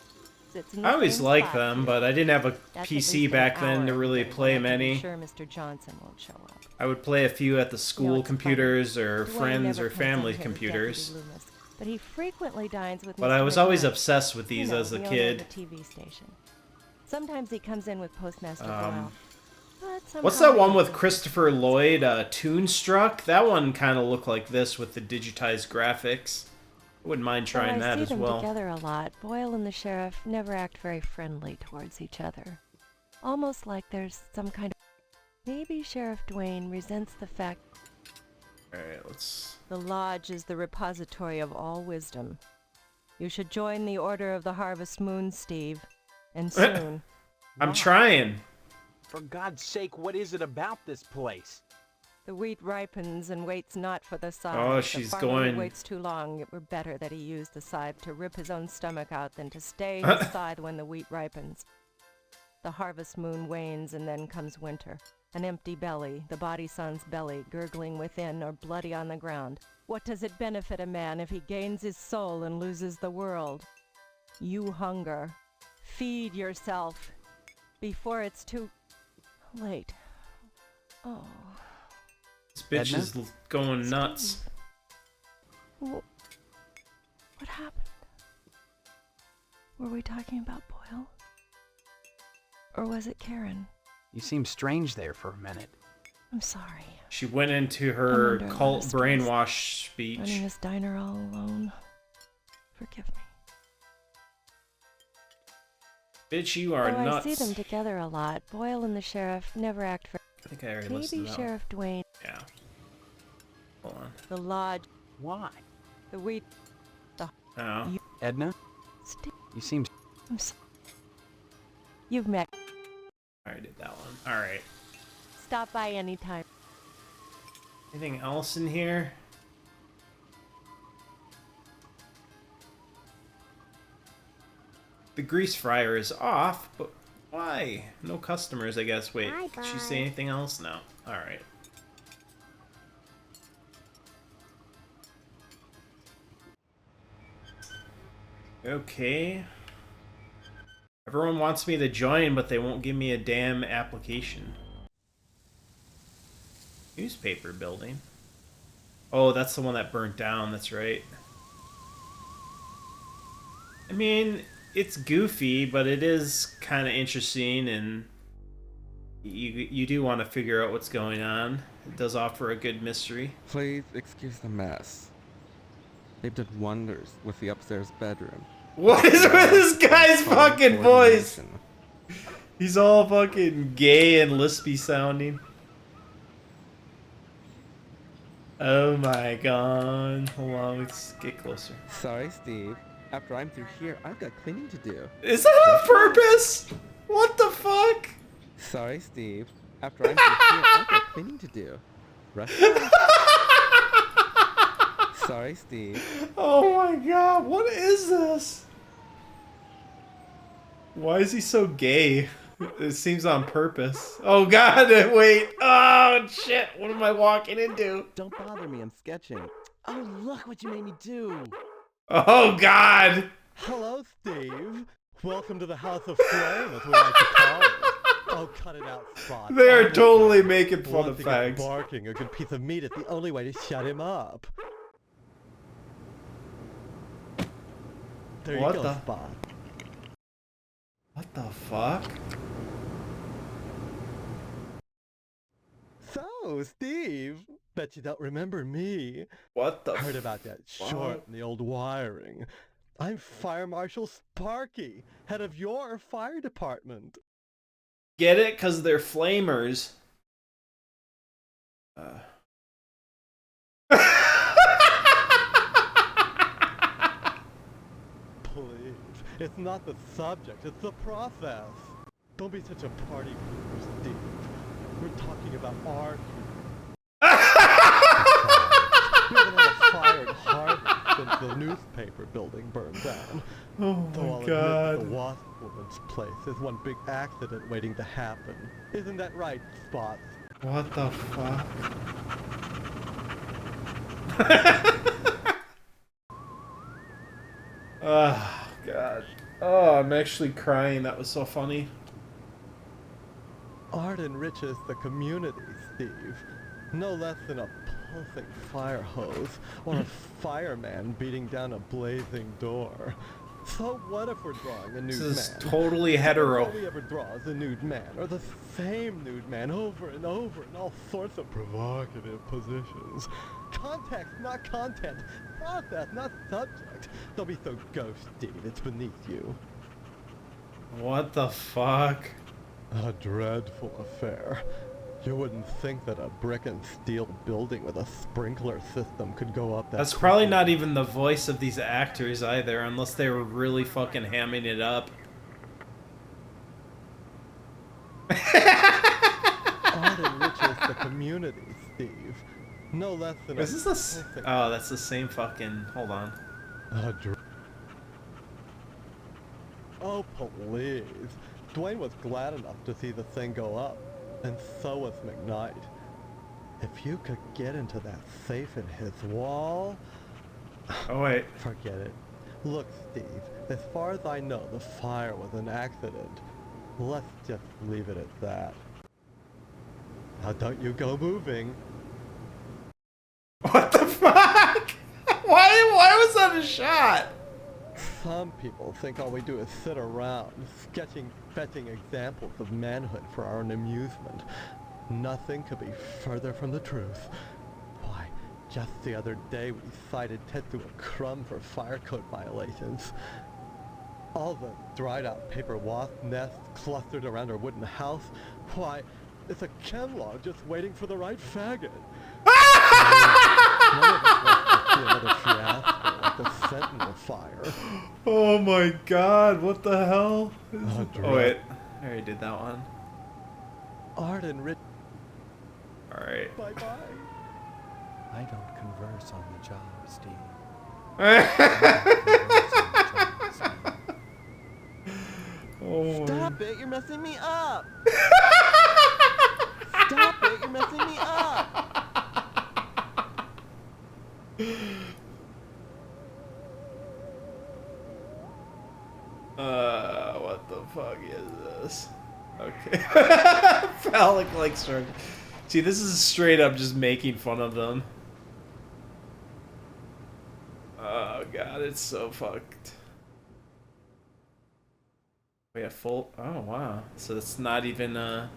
Sits in the I always same liked spot them, here. but I didn't have a That's at least PC an back then hour to every really day when play I can be many. Sure, Mr. Johnson won't show up. I would play a few at the school it's funny. computers or Dwayne friends never or comes in family here with computers. Deputy Loomis, but he frequently dines with But Mr. I was always McGrath, obsessed with these you know, as a the owner of kid. the TV station. Sometimes he comes in with Postmaster Boyle. But What's somehow that one he- with Christopher Lloyd, Toonstruck? That one kind of looked like this with the digitized graphics. I wouldn't mind Though trying that I see as them well. together a lot. Boyle and the sheriff never act very friendly towards each other. Almost like there's some kind of... Maybe Sheriff Dwayne resents the fact Alright, let's... the lodge is the repository of all wisdom. You should join the Order of the Harvest Moon, Steve. And soon. I'm trying. For God's sake, what is it about this place? The wheat ripens and waits not for the scythe. Oh, The she's farmer who going- waits too long. It were better that he used the scythe to rip his own stomach out than to stay his scythe when the wheat ripens. The harvest moon wanes and then comes winter. An empty belly, the body sun's belly, gurgling within or bloody on the ground. What does it benefit a man if he gains his soul and loses the world? You hunger. Feed yourself before it's too late. Oh. This bitch Edna? is going nuts. What happened? Were we talking about Boyle? Or was it Karen? You seemed strange there for a minute. I'm sorry. She went into I'm her under a lot cult of stress. brainwash speech. Running this diner all alone. Forgive me. Bitch, you are Though nuts. I see them together a lot. Boyle and the sheriff never act for... I think I already Maybe listened to that one. Sheriff Dwayne. Yeah. Hold on. The lodge. Why? The wheat. Oh. Edna? Steve. You seem... I'm so... You've met. I already did that one. Alright. Stop by anytime. Anything else in here? The grease fryer is off, but why? No customers, I guess. Wait, did she say anything else? No. Alright. Okay. Everyone wants me to join, but they won't give me a damn application. Newspaper building. Oh, that's the one that burnt down, that's right. I mean, it's goofy, but it is kind of interesting, and you do want to figure out what's going on. It does offer a good mystery. Please excuse the mess. They've done wonders with the upstairs bedroom. What is with this guy's fucking voice? He's all fucking gay and lispy sounding. Oh my god. Hold on, let's get closer. Sorry, Steve. After I'm through here, I've got cleaning to do. Is that on purpose? What the fuck? Sorry, Steve. After I'm through here, I've got cleaning to do. Rest Sorry, Steve. Oh my god, what is this? Why is he so gay? It seems on purpose. Oh god, wait. Oh shit, what am I walking into? Don't bother me, I'm sketching. Oh, look what you made me do. Oh god. Hello, Steve. Welcome to the House of Flame, as we like to call it. Oh, cut it out, Spot. They are totally making fun of Once he gets fags. barking, a good piece of meat is the only way to shut him up. There What you go, the- Spot. What the fuck? So, Steve, bet you don't remember me. What the Heard about that short in the old wiring. I'm Fire Marshal Sparky, head of your fire department. Get it? Because they're flamers. Please, it's not the subject, it's the process. Don't be such a party pooper, Steve. We're talking about art. We haven't had a fire in Harvard since the newspaper building burned down. Oh Though my I'll god. admit the Wasp Woman's place is one big accident waiting to happen. Isn't that right, Spots? What the fuck? Oh god. Oh, I'm actually crying. That was so funny. Art enriches the community, Steve. No less than a pulsing fire hose or a fireman beating down a blazing door. So what if we're drawing a nude This is man? totally hetero. All we ever draw is a nude man, or the same nude man over and over in all sorts of provocative positions. Context, not content. Process, not subject. Don't be so ghosty, it's beneath you. What the fuck? A dreadful affair. You wouldn't think that a brick and steel building with a sprinkler system could go up that That's probably quickly. not even the voice of these actors either, unless they were really fucking hamming it up. Art enriches the community, Steve. No less than Is a this the s- perfect- Oh, that's the same fucking... Hold on. Oh, please. Dwayne was glad enough to see the thing go up, and so was McKnight. If you could get into that safe in his wall... Oh, wait. Forget it. Look, Steve, as far as I know, the fire was an accident. Let's just leave it at that. Now don't you go moving. What the fuck? Why was that a shot? Some people think all we do is sit around, fetching examples of manhood for our own amusement. Nothing could be further from the truth. Why, just the other day we cited Tetsuo Crumb for fire code violations. All the dried out paper wasp nests clustered around our wooden house. Why, it's a chemlog just waiting for the right faggot. None of us wants to see another fiasco like the Sentinel fire. Oh my god, what the hell? Oh, Oh wait, I already did that one. Art and Rich. Alright. Bye-bye. I don't converse on the job, Steve. Oh. Stop it, you're messing me up! Stop it, you're messing me up! What the fuck is this? Okay. Phallic like struggle. See, this is straight up just making fun of them. Oh god, it's so fucked. We have full. Oh wow. So it's not even a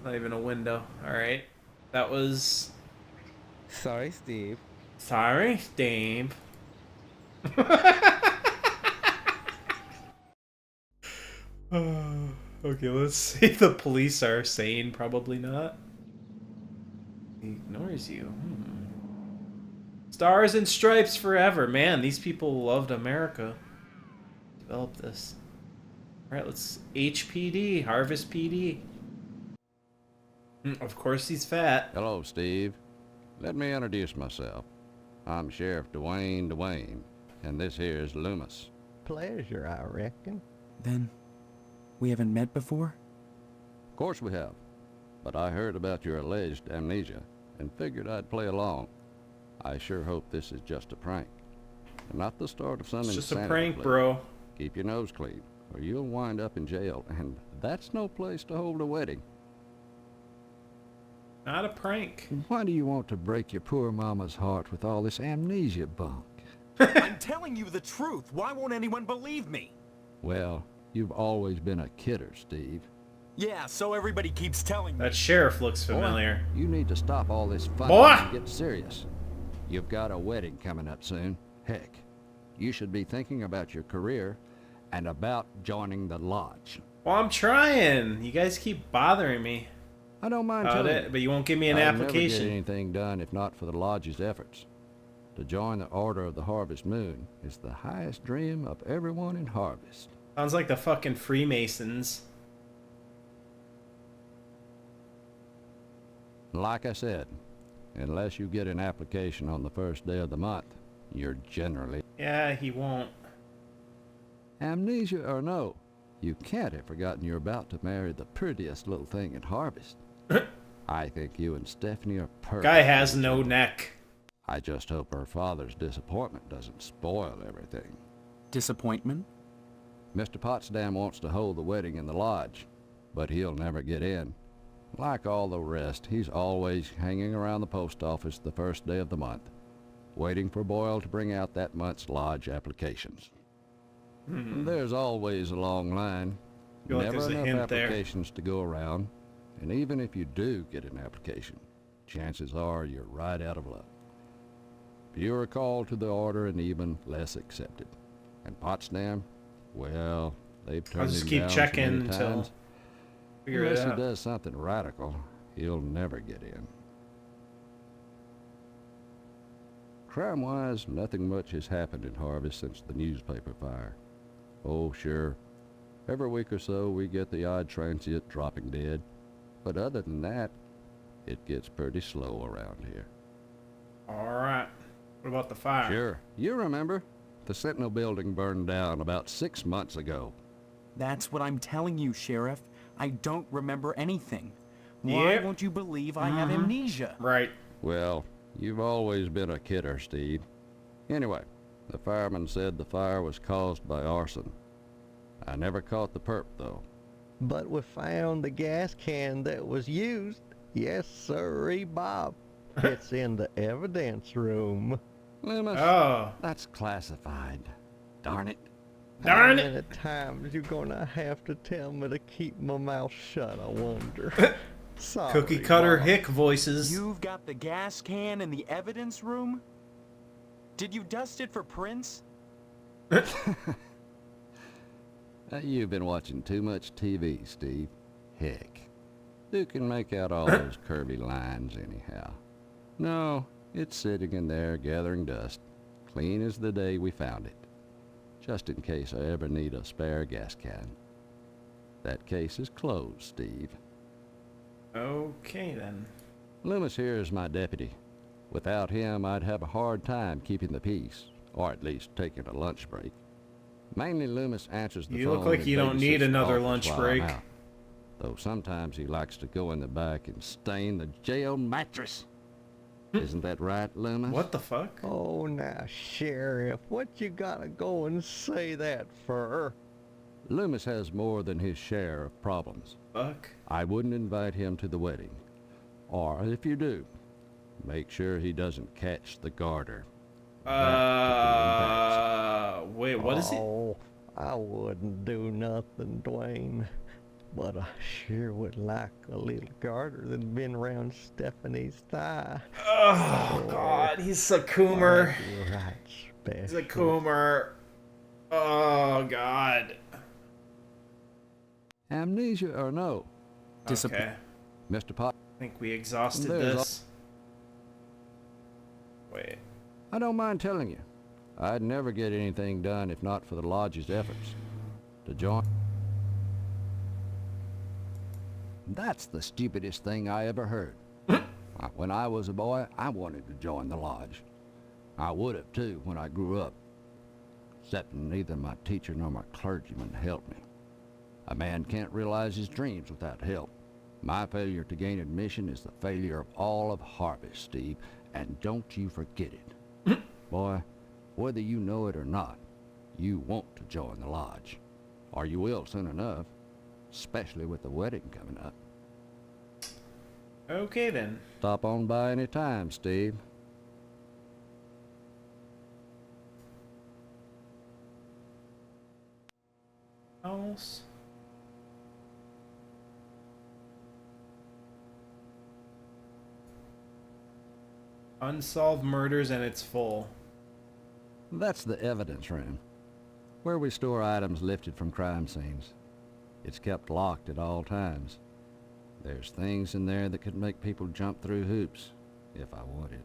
window. All right. That was. Sorry, Steve. Sorry, Steve. Okay, let's see if the police are sane. Probably not. He ignores you. Stars and stripes forever. Man, these people loved America. Develop this. Alright, let's HPD. Harvest PD. Of course he's fat. Hello, Steve. Let me introduce myself. I'm Sheriff Dwayne, and this here is Loomis. Pleasure, I reckon. Then, we haven't met before? Of course we have. But I heard about your alleged amnesia and figured I'd play along. I sure hope this is just a prank. And not the start of some It's just insanity a prank, play. bro. Keep your nose clean, or you'll wind up in jail, and that's no place to hold a wedding. Not a prank. Why do you want to break your poor mama's heart with all this amnesia bunk? I'm telling you the truth. Why won't anyone believe me? Well, you've always been a kidder, Steve. Yeah, so everybody keeps telling me. That sheriff looks familiar. Boy, you need to stop all this fun Boy! and get serious. You've got a wedding coming up soon. Heck, you should be thinking about your career and about joining the lodge. Well, I'm trying. You guys keep bothering me. I don't mind About telling it, you. but you won't give me an I'd application. Never get anything done if not for the lodge's efforts. To join the Order of the Harvest Moon is the highest dream of everyone in Harvest. Sounds like the fucking Freemasons. Like I said, unless you get an application on the first day of the month, you're generally... Yeah, he won't. Amnesia or no, you can't have forgotten you're about to marry the prettiest little thing in Harvest. I think you and Stephanie are perfect. Guy has no neck. I just hope her father's disappointment doesn't spoil everything. Disappointment? Mr. Potsdam wants to hold the wedding in the lodge, but he'll never get in. Like all the rest, he's always hanging around the post office the first day of the month, waiting for Boyle to bring out that month's lodge applications. There's always a long line. Feel like Never there's a enough hint there. applications to go around, and even if you do get an application, chances are you're right out of luck. Fewer called to the order and even less accepted. And Potsdam, well, they've turned just him keep down so checking many until times. figure it Unless out. he does something radical, he'll never get in. Crime-wise, nothing much has happened in Harvest since the newspaper fire. Oh, sure. Every week or so, we get the odd transient dropping dead. But other than that, it gets pretty slow around here. Alright. What about the fire? Sure. You remember? The Sentinel building burned down about 6 months ago. That's what I'm telling you, Sheriff. I don't remember anything. Why Yep. won't you believe I have Mhm. amnesia? Right. Well, you've always been a kidder, Steve. Anyway, the fireman said the fire was caused by arson. I never caught the perp, though. But we found the gas can that was used. Yes, sirree, Bob. It's in the evidence room. Loomis, Oh. that's classified. Darn it. Darn How it. many times you gonna have to tell me to keep my mouth shut, I wonder? Sorry, Cookie cutter Bob. hick voices. You've got the gas can in the evidence room? Did you dust it for prints? You've been watching too much TV, Steve. Heck, who can make out all those curvy lines anyhow? No, it's sitting in there gathering dust, clean as the day we found it. Just in case I ever need a spare gas can. That case is closed, Steve. Okay, then. Loomis here is my deputy. Without him, I'd have a hard time keeping the peace, or at least taking a lunch break. Mainly Loomis answers the You phone. look like and you don't need babysits another office lunch while I'm break. out. Though sometimes he likes to go in the back and stain the jail mattress. Isn't that right, Loomis? What the fuck? Oh, now, Sheriff, what you gotta go and say that for? Loomis has more than his share of problems. Fuck. I wouldn't invite him to the wedding. Or if you do, make sure he doesn't catch the garter. Wait, what is it? Oh, I wouldn't do nothing, Dwayne. But I sure would like a little garter that's been around Stephanie's thigh. Oh, God, he's a coomer. Right, special. He's a coomer. Oh, God. Amnesia or no? Okay. Mr. Pot. I think we exhausted There's this. Wait. I don't mind telling you, I'd never get anything done if not for the lodge's efforts. To join... That's the stupidest thing I ever heard. When I was a boy, I wanted to join the lodge. I would have too when I grew up. Except neither my teacher nor my clergyman helped me. A man can't realize his dreams without help. My failure to gain admission is the failure of all of Harvest, Steve, and don't you forget it. Boy, whether you know it or not, you want to join the lodge. Or you will soon enough, especially with the wedding coming up. Okay, then. Stop on by any time, Steve. Else. Unsolved murders, and it's full. That's the evidence room, where we store items lifted from crime scenes. It's kept locked at all times. There's things in there that could make people jump through hoops, if I wanted.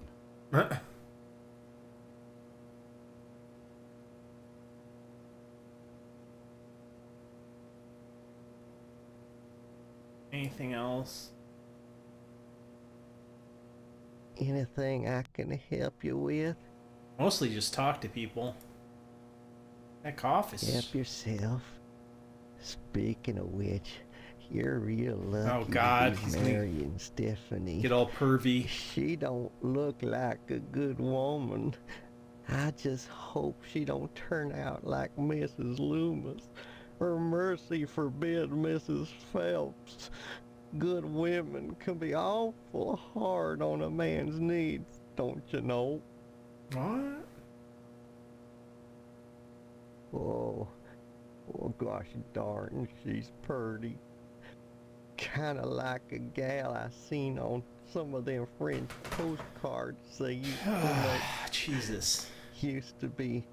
Anything else? Anything I can help you with? Mostly just talk to people. That cough is... Help yourself. Speaking of which, you're real lucky. Oh, God, to be he's gonna marrying Stephanie. get all pervy. She don't look like a good woman. I just hope she don't turn out like Mrs. Loomis, or mercy forbid Mrs. Phelps. Good women can be awful hard on a man's needs, don't you know? What? Oh gosh darn, she's purty. Kinda like a gal I seen on some of them French postcards they used to make. Jesus. Used to be,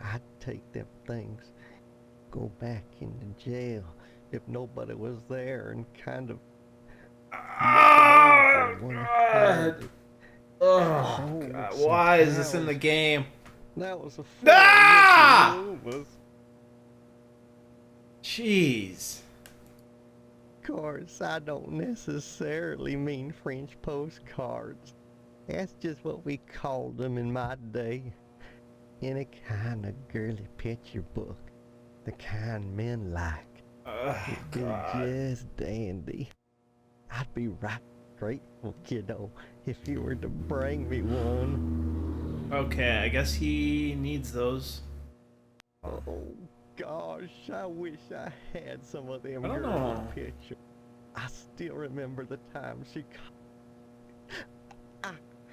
I'd take them things, go back into jail if nobody was there and kind of... Oh, God. Oh, God. Why is this in the game? That was a Jeez. Of course, I don't necessarily mean French postcards. That's just what we called them in my day. Any kind of girly picture book. The kind men like. It'd be just dandy. I'd be right grateful, kiddo, if you were to bring me one. Okay, I guess he needs those. Oh, gosh, I wish I had some of them I don't girly know. pictures. I still remember the time she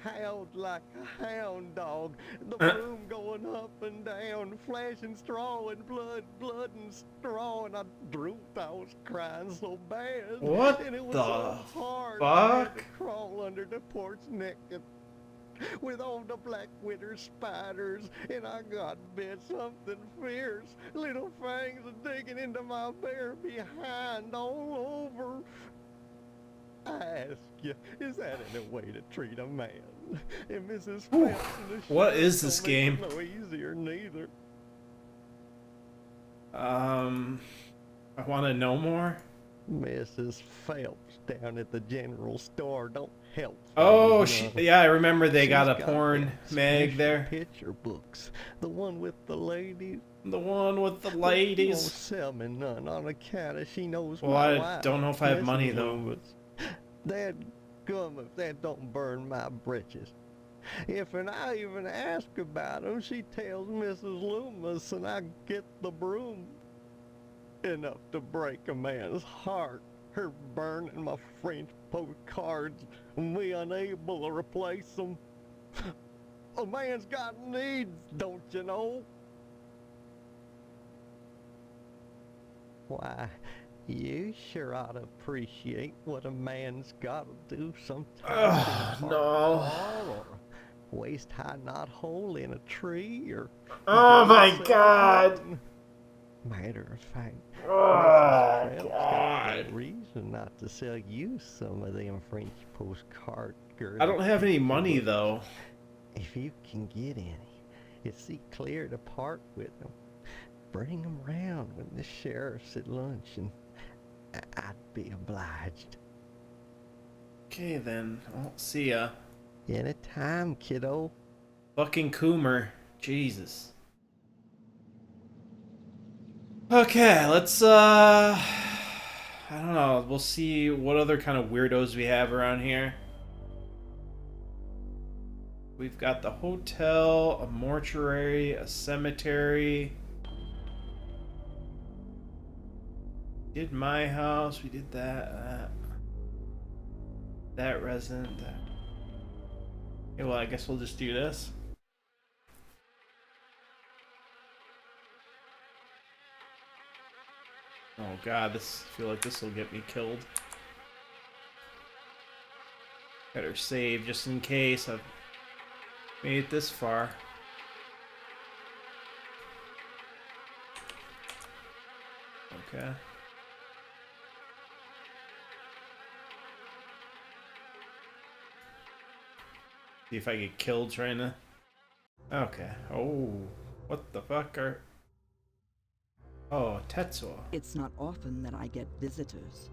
howled like a hound dog, the broom going up and down, flashing straw and blood and straw, and I drooped. I was crying so bad. What and it was the so hard. I had to fuck? crawl under the porch naked with all the black winter spiders, and I got bit something fierce. Little fangs are digging into my bare behind all over. I ask you, is that any way to treat a man? And Mrs. Phelps and the What sheriff is this don't make game? it no easier neither. I want to know more. Mrs. Phelps down at the general store don't help. Oh, things none. yeah, I remember they got She's a porn them mag special there. Picture books, the one with the ladies. The one with the Don't ladies. sell me none on account of she knows Well, my I wife, don't know if I have money, Mrs. though. Loomis. Dad, come if that don't burn my britches. If and I even ask about him, she tells Mrs. Loomis and I get the broom. Enough to break a man's heart. Her burning my French postcards and me unable to replace them. A man's got needs, don't you know? Why, you sure ought to appreciate what a man's got to do sometimes. No. Or waist high knot hole in a tree, or Oh my God. Matter of fact, Oh, Mrs. Phelps God. got a reason not to sell you some of them French postcard girls. I don't have any money, though. If you can get any, you see clear to part with them. Bring them round when the sheriff's at lunch, and I'd be obliged. Okay, then. I'll see ya. Anytime, kiddo. Fucking Coomer. Jesus. Okay, let's, I don't know. We'll see what other kind of weirdos we have around here. We've got the hotel, a mortuary, a cemetery. Did my house, we did that. That resident, that. Okay, well, I guess we'll just do this. Oh god, I feel like this will get me killed. Better save just in case I've made it this far. Okay. See if I get killed trying to... Okay. Oh, what the fuck are... Oh, Tetsuo. It's not often that I get visitors.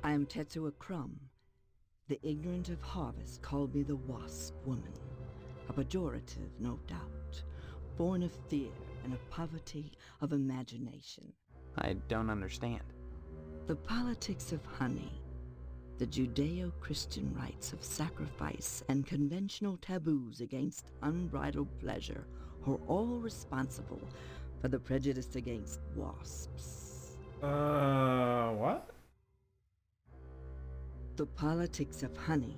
I am Tetsuo Crumb. The ignorant of harvest called me the Wasp Woman. A pejorative, no doubt, born of fear and a poverty of imagination. I don't understand. The politics of honey, the Judeo-Christian rites of sacrifice and conventional taboos against unbridled pleasure are all responsible for the prejudice against wasps. What? The politics of honey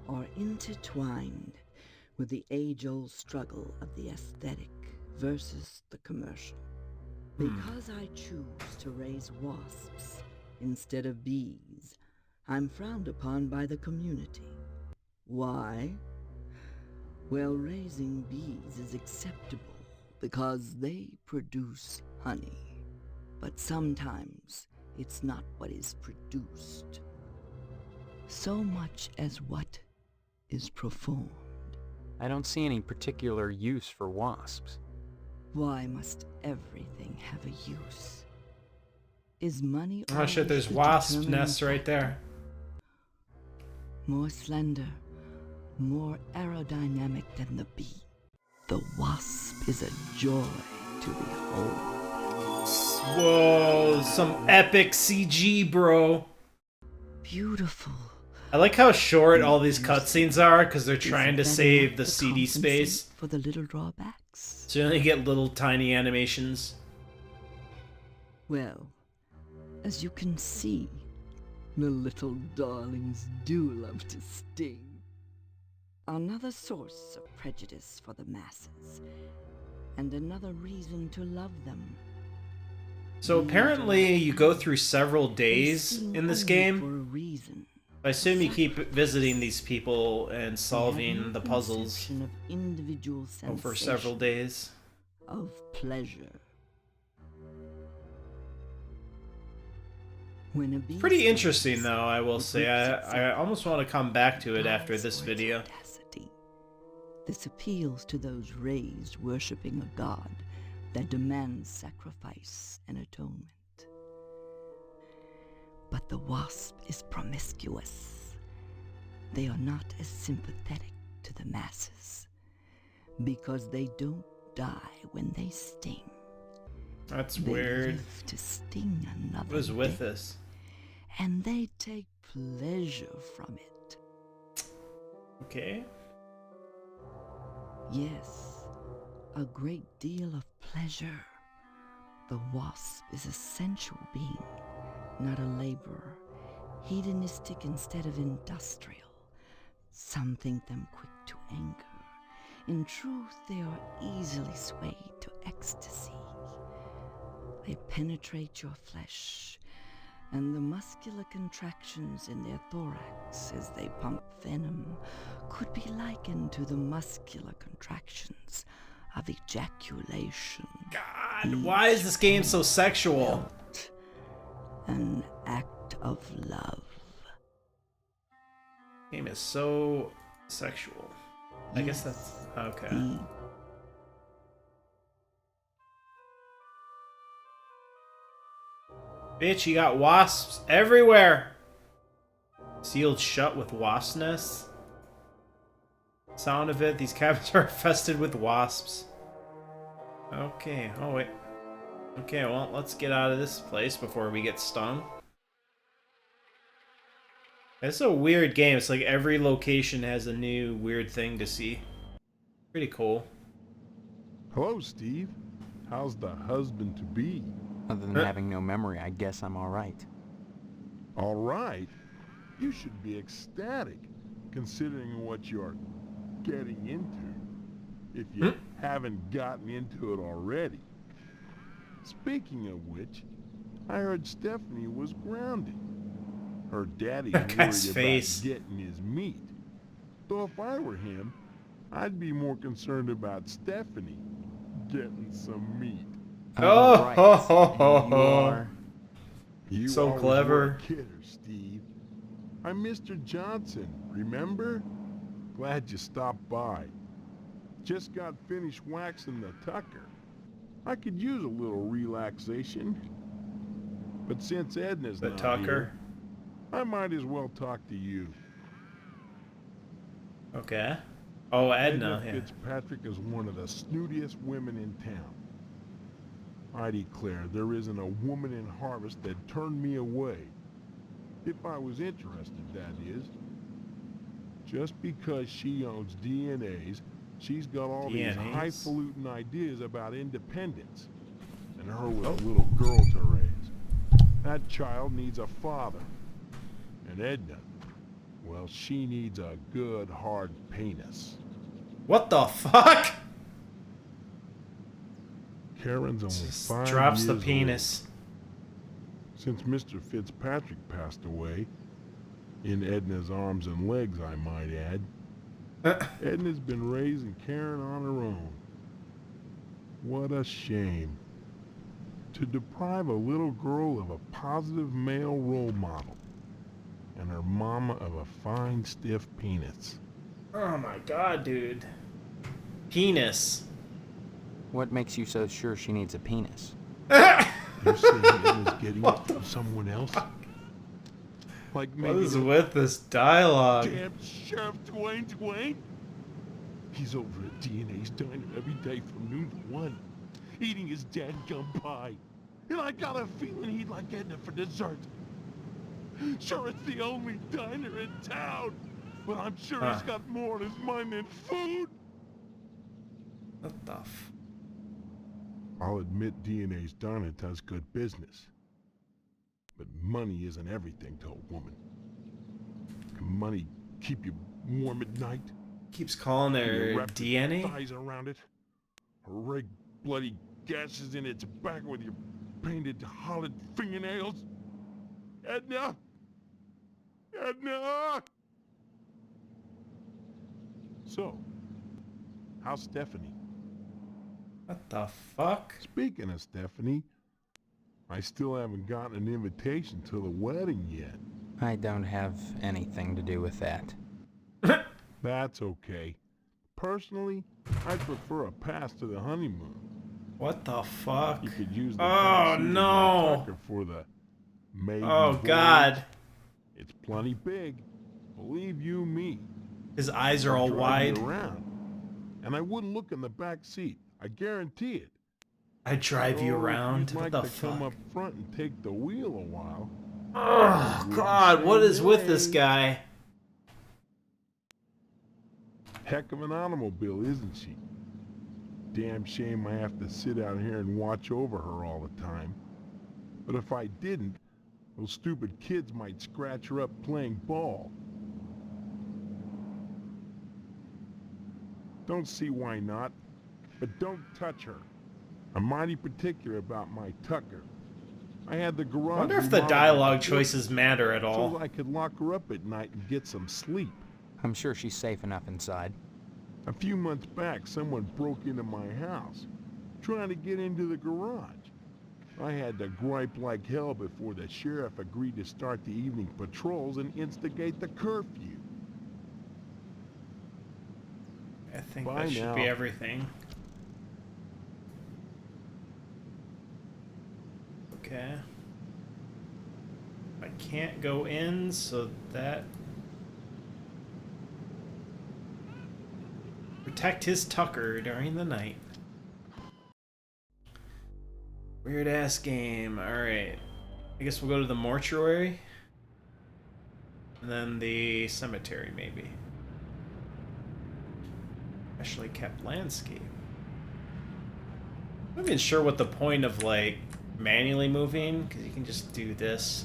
are intertwined with the age-old struggle of the aesthetic versus the commercial. Because I choose to raise wasps instead of bees, I'm frowned upon by the community. Why? Well, raising bees is acceptable because they produce honey. But sometimes it's not what is produced, so much as what is performed. I don't see any particular use for wasps. Why must everything have a use? Is money Oh shit, there's always the wasp determining nests right there. more slender, more aerodynamic than the bee? The wasp is a joy to behold. Whoa, some epic CG, bro. Beautiful. I like how short all these cutscenes are because they're trying to save the CD space. For the little drawbacks. So you only get little tiny animations. Well, as you can see, the little darlings do love to sting. Another source of prejudice for the masses, and another reason to love them. So apparently you go through several days in this game. For a reason. I assume you keep visiting these people and solving the puzzles Of individual over several days. Of pleasure. When a bee Pretty interesting though, I will say. I almost want to come back to it after this video. This appeals to those raised worshipping a god that demands sacrifice and atonement. But the wasp is promiscuous. They are not as sympathetic to the masses because they don't die when they sting. That's They weird. live to sting another. What is with death, this? and they take pleasure from it. Okay. Yes, a great deal of pleasure. The wasp is a sensual being, not a laborer, hedonistic instead of industrial. Some think them quick to anger. In truth, they are easily swayed to ecstasy. They penetrate your flesh, and the muscular contractions in their thorax as they pump venom could be likened to the muscular contractions of ejaculation. God, why is this game so sexual? An act of love. Game is so sexual. I guess that's okay. Bitch, you got wasps everywhere. Sealed shut with wasp nests. Sound of it, these cabins are infested with wasps. Okay, oh wait. Okay, well, let's get out of this place before we get stung. It's a weird game. It's like every location has a new weird thing to see. Pretty cool. Hello, Steve. How's the husband-to-be? Other than having no memory, I guess I'm all right. All right? You should be ecstatic, considering what you're getting into, if you haven't gotten into it already. Speaking of which, I heard Stephanie was grounded. Her daddy's worried about getting his meat. Though if I were him, I'd be more concerned about Stephanie getting some meat. Oh, right. ho, ho, ho, You ho. are You so always clever. were a kidder, Steve. I'm Mr. Johnson, remember? Glad you stopped by. Just got finished waxing the tucker. I could use a little relaxation. But since Edna's The not tucker? here, I might as well talk to you. Okay. Oh, Edna, yeah. Fitzpatrick is one of the snootiest women in town. I declare there isn't a woman in Harvest that'd turn me away. If I was interested, that is. Just because she owns DNAs, she's got all these DNAs? highfalutin ideas about independence. And her with a little girl to raise. That child needs a father. And Edna, well, she needs a good, hard penis. What the fuck? Karen's only Just 5 drops the years penis. old. Since Mr. Fitzpatrick passed away, in Edna's arms and legs, I might add, Edna's been raising Karen on her own. What a shame. To deprive a little girl of a positive male role model, and her mama of a fine, stiff penis. Oh my god, dude. Penis. What makes you so sure she needs a penis? You're saying Edna's getting it from someone else? Like maybe What is with this dialogue? damn Sheriff Dwayne. He's over at DNA's diner every day from noon to 1, eating his dadgum pie. And I got a feeling he'd like Edna for dessert. Sure, it's the only diner in town, but I'm sure he's got more on his mind than food. What the f... I'll admit DNA's diner does good business. But money isn't everything to a woman. Can money keep you warm at night? Keeps calling You her wrap your DNA? thighs around it? Or rake bloody gashes in its back with your painted hollowed fingernails? Edna! Edna! So, how's Stephanie? What the fuck? Speaking of Stephanie, I still haven't gotten an invitation to the wedding yet. I don't have anything to do with that. That's okay. Personally, I prefer a pass to the honeymoon. What the fuck? You could use the Oh backseat of my no! Tucker for the maybe Oh voyage. god. It's plenty big. Believe you me. His eyes are all I'll drive you wide. around. And I wouldn't look in the back seat. I guarantee it. I drive you Oh, if around? you'd What like the to come fuck? up front and take the wheel a while. Oh, God, what is with this guy? Heck of an automobile, isn't she? Damn shame I have to sit out here and watch over her all the time. But if I didn't, those stupid kids might scratch her up playing ball. Don't see why not, but don't touch her. I'm mighty particular about my Tucker. I had the garage. I wonder if the remodeled dialogue before choices matter at all. so I could lock her up at night and get some sleep. I'm sure she's safe enough inside. A few months back, someone broke into my house, trying to get into the garage. I had to gripe like hell before the sheriff agreed to start the evening patrols and instigate the curfew. I think Bye that should now. be everything. Okay. I can't go in, so that... Protect his Tucker during the night. Weird ass game. Alright. I guess we'll go to the mortuary. And then the cemetery, maybe. Specially kept landscape. I'm not even sure what the point of, like, manually moving, because you can just do this.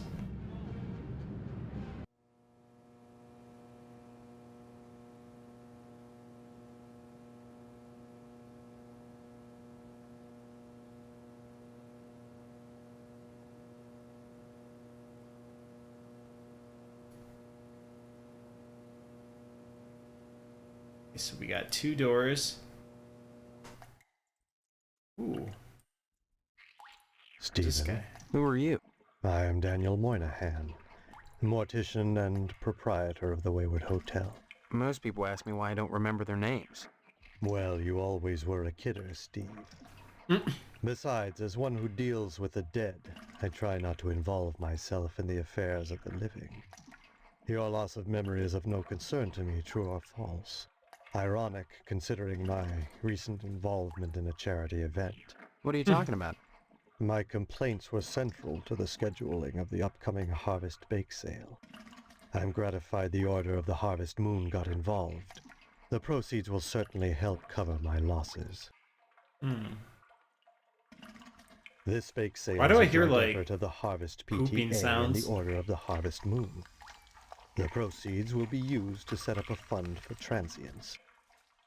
So we got 2 doors. Ooh. Stephen, who are you? I am Daniel Moynihan, mortician and proprietor of the Wayward Hotel. Most people ask me why I don't remember their names. Well, you always were a kidder, Steve. Besides, as one who deals with the dead, I try not to involve myself in the affairs of the living. Your loss of memory is of no concern to me, true or false. Ironic, considering my recent involvement in a charity event. What are you talking about? My complaints were central to the scheduling of the upcoming Harvest Bake Sale. I'm gratified the Order of the Harvest Moon got involved. The proceeds will certainly help cover my losses. This bake sale Why do I is a hear, joint like, effort of the Harvest pooping PTA sounds? and the Order of the Harvest Moon. The proceeds will be used to set up a fund for transients.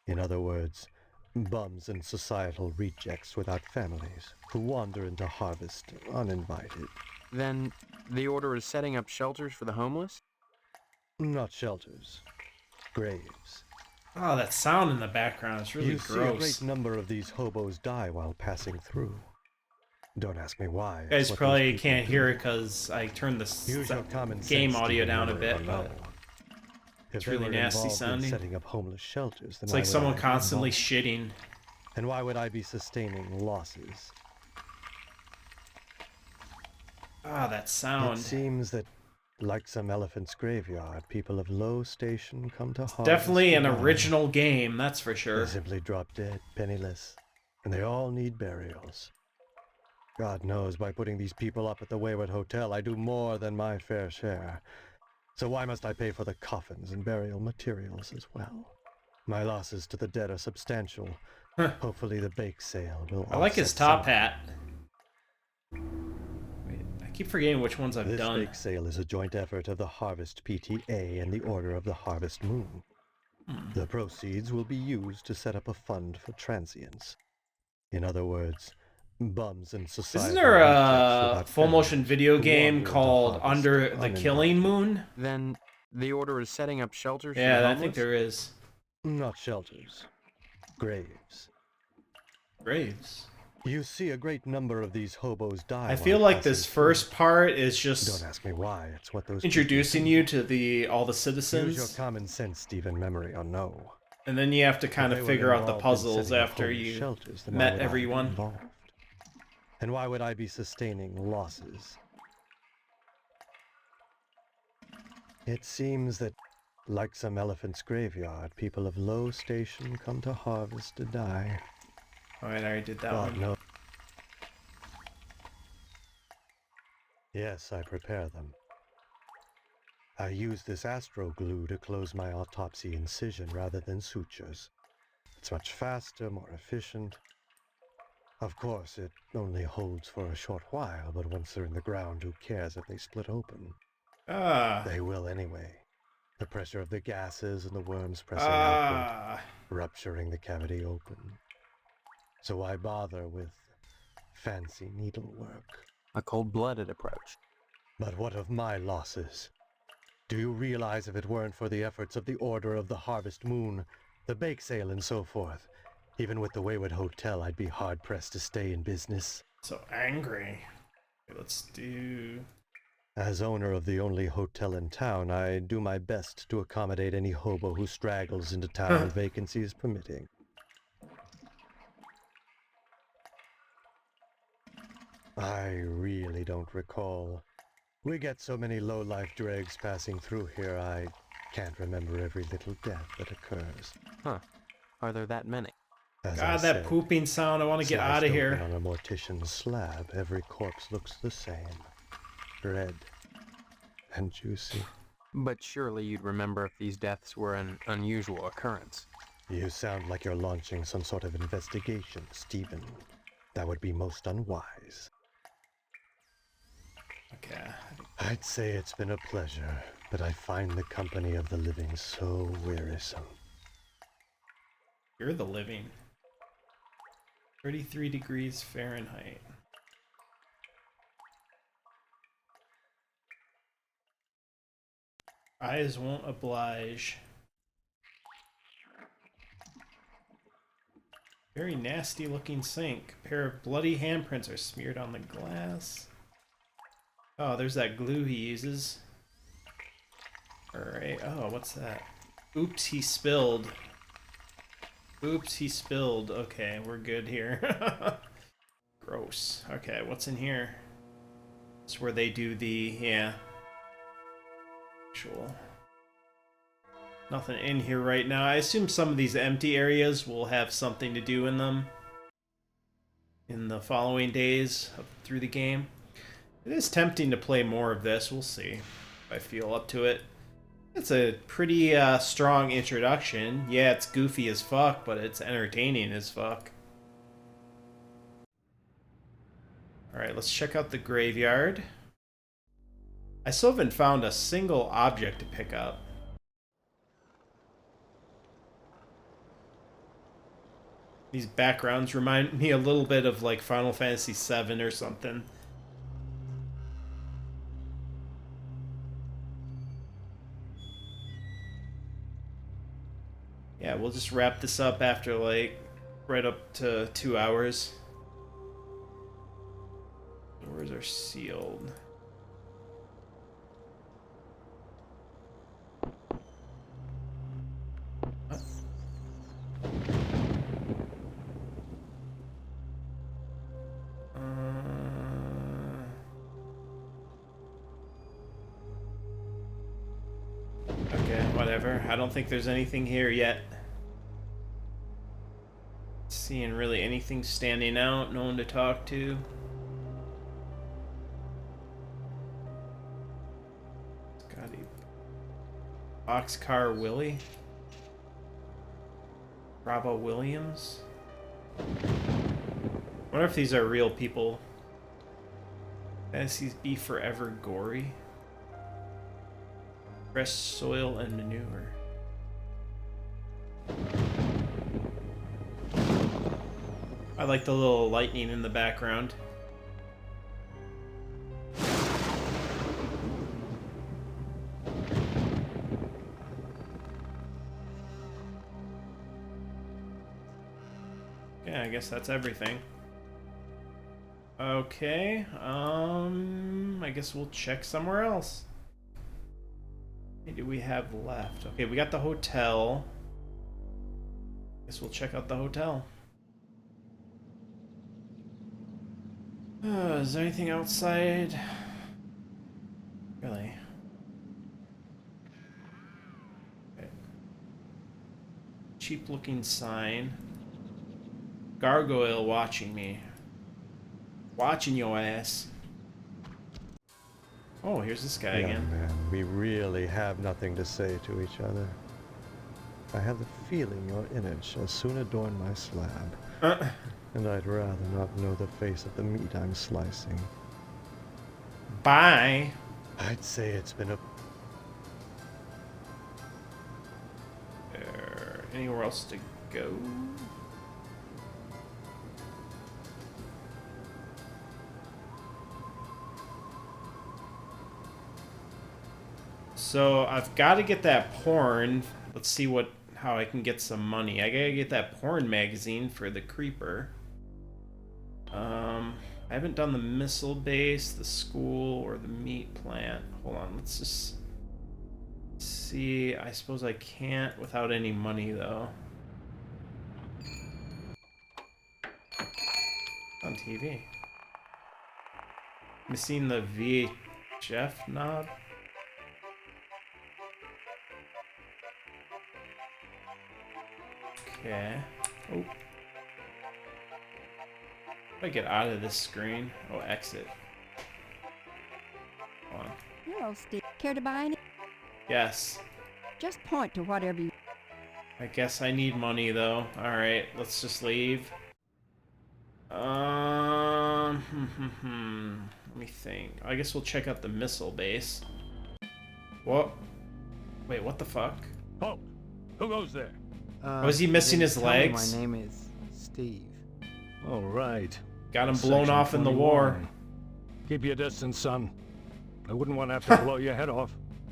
In other words, bums and societal rejects without families who wander into Harvest uninvited. Then the Order is setting up shelters for the homeless? Not shelters. Graves. Oh, that sound in the background is really You see a gross. great number of these hobos die while passing through. Don't ask me why. You guys It's what probably these people can't do. hear it because I turned the Use your common game sense, audio Stephen down a Miller, bit, or but no. it's If they really were nasty involved in sounding. setting up homeless shelters, then It's why like would someone I be constantly involved? shitting. And why would I be sustaining losses? Ah, that sound. It seems that, like some elephant's graveyard, people of low station come to harvest. Definitely an and die. original game, that's for They sure. simply drop dead, penniless, and they all need burials. God knows, by putting these people up at the Wayward Hotel, I do more than my fair share. So why must I pay for the coffins and burial materials as well? My losses to the dead are substantial. Hopefully the bake sale will I like his offset some top of hat. Wait, I keep forgetting which ones I've This done. bake sale is a joint effort of the Harvest PTA and the Order of the Harvest Moon. The proceeds will be used to set up a fund for transients. In other words, bums and society. Isn't there a full motion video game called Under the Killing Moon? Then the Order is setting up shelters for the Yeah, I homeless? think there is. Not shelters. Graves. Graves. You see a great number of these hobos die. I feel while like passing this through. first part is just Don't ask me why. It's what those introducing you to all the Use your citizens, common sense, Stephen, memory or no. and then you have to kind If of they were figure out the involved in puzzles setting up after homeless you shelters, then why met would I be everyone. involved? And why would I be sustaining losses? It seems that, like some elephant's graveyard, people of low station come to harvest to die. Alright, I already did that God one. knows. Yes, I prepare them. I use this astro glue to close my autopsy incision rather than sutures. It's much faster, more efficient. Of course, it only holds for a short while, but once they're in the ground, who cares if they split open? They will anyway. The pressure of the gases and the worms pressing outward, rupturing the cavity open. So why bother with fancy needlework? A cold-blooded approach. But what of my losses? Do you realize if it weren't for the efforts of the Order of the Harvest Moon, the bake sale and so forth, even with the Wayward Hotel, I'd be hard-pressed to stay in business. So angry. Okay, let's do... As owner of the only hotel in town, I do my best to accommodate any hobo who straggles into town, vacancies permitting. I really don't recall. We get so many low-life dregs passing through here, I can't remember every little death that occurs. Huh. Are there that many? As God, that pooping sound. I want to get out of here. On a mortician's slab, every corpse looks the same. Red and juicy. But surely you'd remember if these deaths were an unusual occurrence. You sound like you're launching some sort of investigation, Stephen. That would be most unwise. Okay. I'd say it's been a pleasure, but I find the company of the living so wearisome. You're the living. 33 degrees Fahrenheit. Eyes won't oblige. Very nasty looking sink. A pair of bloody handprints are smeared on the glass. Oh, there's that glue he uses. Alright, oh, what's that? Oops, he spilled. Oops, he spilled. Okay, we're good here. Gross. Okay, what's in here? It's where they do the, yeah. Actual. Nothing in here right now. I assume some of these empty areas will have something to do in them in the following days through the game. It is tempting to play more of this. We'll see if I feel up to it. It's a pretty strong introduction. Yeah, it's goofy as fuck, but it's entertaining as fuck. Alright, let's check out the graveyard. I still haven't found a single object to pick up. These backgrounds remind me a little bit of like Final Fantasy VII or something. Yeah, we'll just wrap this up after like right up to 2 hours. Doors are sealed. Okay, whatever. I don't think there's anything here yet. Seeing really anything standing out, no one to talk to. Scotty. Boxcar Willie. Bravo Williams. I wonder if these are real people. Fantasies be forever gory. Fresh soil and manure. I like the little lightning in the background. Yeah, I guess that's everything. Okay, I guess we'll check somewhere else. What do we have left? Okay, we got the hotel. Guess we'll check out the hotel. Is there anything outside? Really? Okay. Cheap looking sign. Gargoyle watching me. Watching your ass. Oh, here's this guy Young again. man, we really have nothing to say to each other. I have the feeling your image shall soon adorn my slab. And I'd rather not know the face of the meat I'm slicing. Bye. I'd say it's been a... Anywhere else to go? So I've got to get that porn. Let's see how I can get some money. I gotta get that porn magazine for the creeper. I haven't done the missile base, the school, or the meat plant. Hold on, let's just see. I suppose I can't without any money though. On TV. Missing the VHF knob. Okay. Oh. How do I get out of this screen? Oh, exit. Hold on. Hello, Steve. Care to buy any? Yes. Just point to whatever you... I guess I need money though. Alright, let's just leave. Let me think. I guess we'll check out the missile base. What? Wait, what the fuck? Oh, who goes there? Was he missing his legs? My name is Steve. All right. Got him blown off in the war. Keep your distance, son. I wouldn't want to have to blow your head off.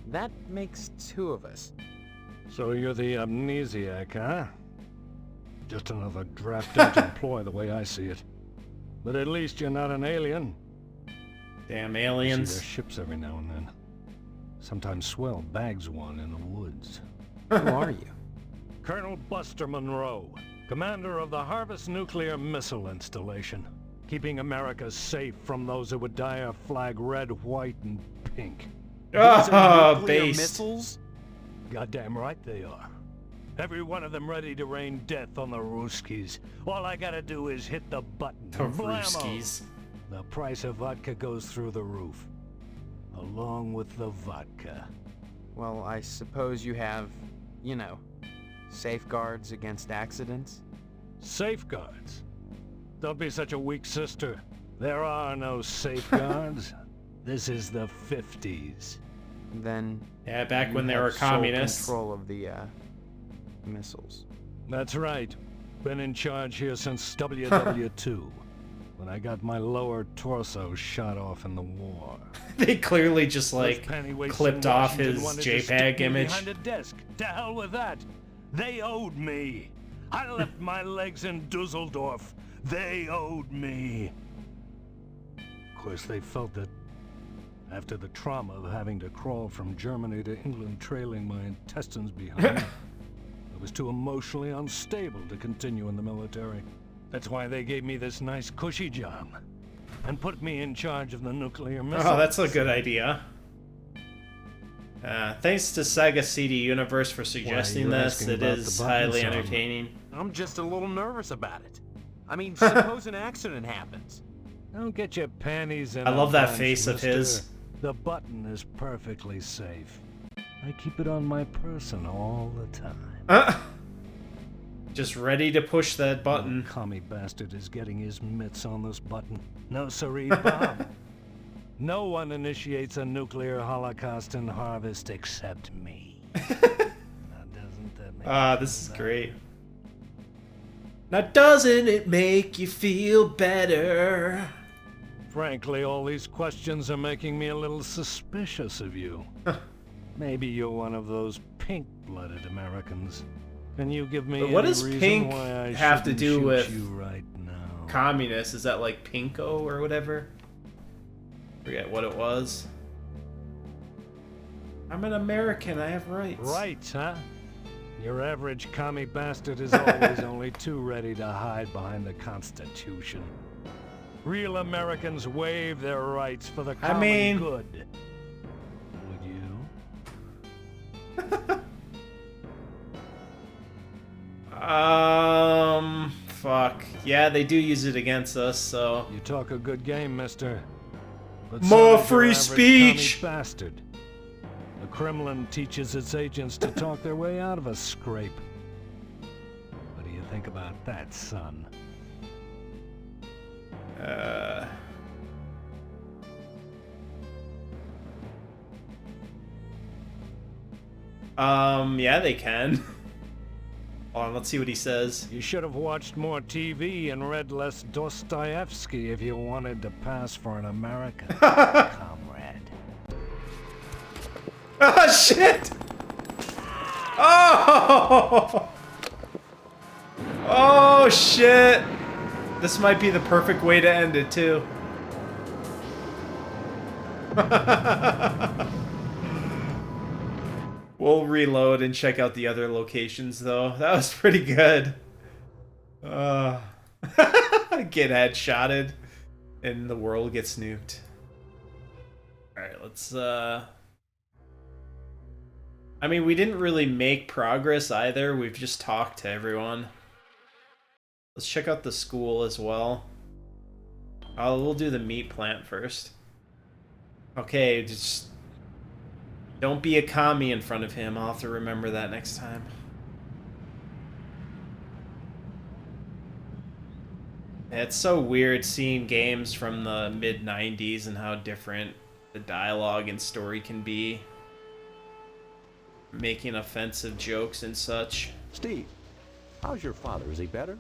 That makes two of us. So you're the amnesiac, huh? Just another draft-out employee the way I see it. But at least you're not an alien. Damn I see aliens. their ships every now and then. Sometimes Swell bags one in the woods. Who are you? Colonel Buster Monroe, commander of the Harvest Nuclear Missile Installation, keeping America safe from those who would dye our flag red, white, and pink. Based. Missiles? Goddamn right they are. Every one of them ready to rain death on the Ruskies. All I gotta do is hit the button. The Blammo! Ruskies. The price of vodka goes through the roof. Along with the vodka. Well, I suppose you have, you know, safeguards against accidents? Safeguards? Don't be such a weak sister. There are no safeguards. This is the 50s. Then... Yeah, back you when they have were sole communists. control of the, missiles. That's right. Been in charge here since WW2, when I got my lower torso shot off in the war. They clearly just like Pennyweights clipped in off Washington his wanted to JPEG stick me image. behind a desk. To hell with that. They owed me. I left my legs in Dusseldorf. They owed me. Of course, they felt that after the trauma of having to crawl from Germany to England trailing my intestines behind, I was too emotionally unstable to continue in the military. That's why they gave me this nice cushy job and put me in charge of the nuclear missiles. Oh, that's a good idea. Thanks to Sega CD Universe for suggesting Why, you're this. asking It about is the button, highly son? entertaining. I'm just a little nervous about it. I mean, suppose an accident happens. Don't get your panties in I a love that bunch, face of mister. his. The button is perfectly safe. I keep it on my person all the time. Just ready to push that button. Commie bastard is getting his mitts on this button. No siree, Bob. No one initiates a nuclear holocaust in Harvest except me. This is great. Now doesn't it make you feel better? Frankly, all these questions are making me a little suspicious of you. Maybe you're one of those pink-blooded Americans. Can you give me But what any does reason pink why I have to shouldn't do shoot with you right now? communist? Is that like Pinko or whatever? Forget what it was. I'm an American. I have rights. Right, huh? Your average commie bastard is always only too ready to hide behind the Constitution. Real Americans waive their rights for the common good. Would you? Fuck. Yeah, they do use it against us, so. You talk a good game, mister. but More so does your free average speech. commie bastard. The Kremlin teaches its agents to talk their way out of a scrape. What do you think about that, son? Yeah, they can. Hold on, let's see what he says. You should have watched more TV and read less Dostoevsky if you wanted to pass for an American, comrade. Oh, shit! Oh! Oh, shit! This might be the perfect way to end it, too. We'll reload and check out the other locations, though. That was pretty good. Get headshotted and the world gets nuked. Alright, let's, I mean, we didn't really make progress either. We've just talked to everyone. Let's check out the school as well. We'll do the meat plant first. Okay, just don't be a commie in front of him. I'll have to remember that next time. It's so weird seeing games from the mid-90s and how different the dialogue and story can be. Making offensive jokes and such. Steve, how's your father? Is he better?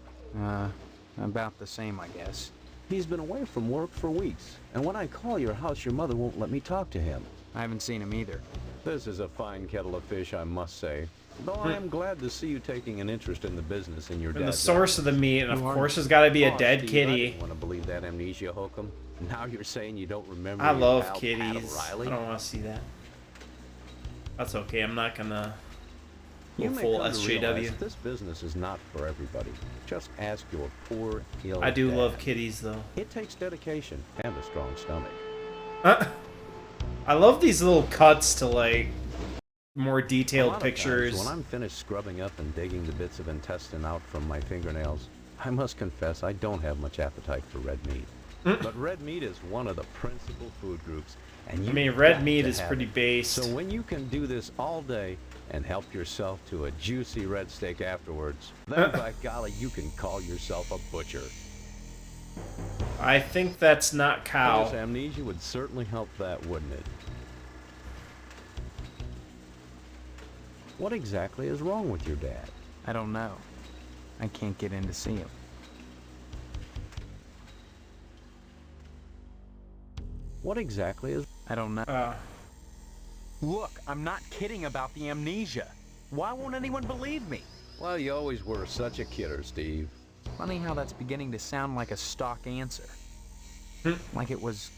About the same, I guess. He's been away from work for weeks, and when I call your house, your mother won't let me talk to him. I haven't seen him either. This is a fine kettle of fish, I must say. Though I am glad to see you taking an interest in the business in your And dad's the source of the meat, and of course there's gotta be a dead Steve, kitty. I didn't want to believe that amnesia hokum. Now you're saying you don't remember I your love pal, kitties. Pat I O'Reilly? don't want to see that. That's okay, I'm not gonna You go may full come to realize SJW. that this business is not for everybody. Just ask your poor, ill I do dad. love kitties, though. It takes dedication and a strong stomach. I love these little cuts to, like, more A detailed lot of times, pictures. when I'm finished scrubbing up and digging the bits of intestine out from my fingernails, I must confess I don't have much appetite for red meat. But red meat is one of the principal food groups, and I mean, you've red got meat to is have pretty it. based. So when you can do this all day and help yourself to a juicy red steak afterwards, then by golly, you can call yourself a butcher. I think that's not cow. This amnesia would certainly help that, wouldn't it? What exactly is wrong with your dad? I don't know. I can't get in to see him. What exactly is... I don't know. Look, I'm not kidding about the amnesia. Why won't anyone believe me? Well, you always were such a kidder, Steve. Funny how that's beginning to sound like a stock answer. Like it was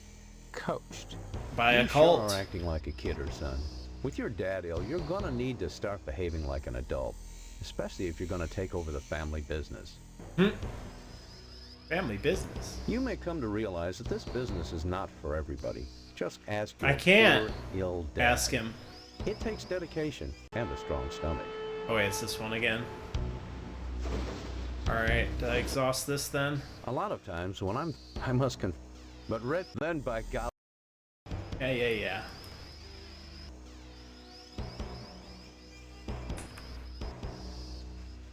coached. By a You cult. sure are acting like a kidder, son. With your dad ill, you're gonna need to start behaving like an adult. Especially if you're gonna take over the family business. Family business. You may come to realize that this business is not for everybody. Just ask your I can't poor, ill dad. ask him. It takes dedication and a strong stomach. Oh wait, it's this one again. Alright, did I exhaust this then? A lot of times when I must but red, then by God. Yeah.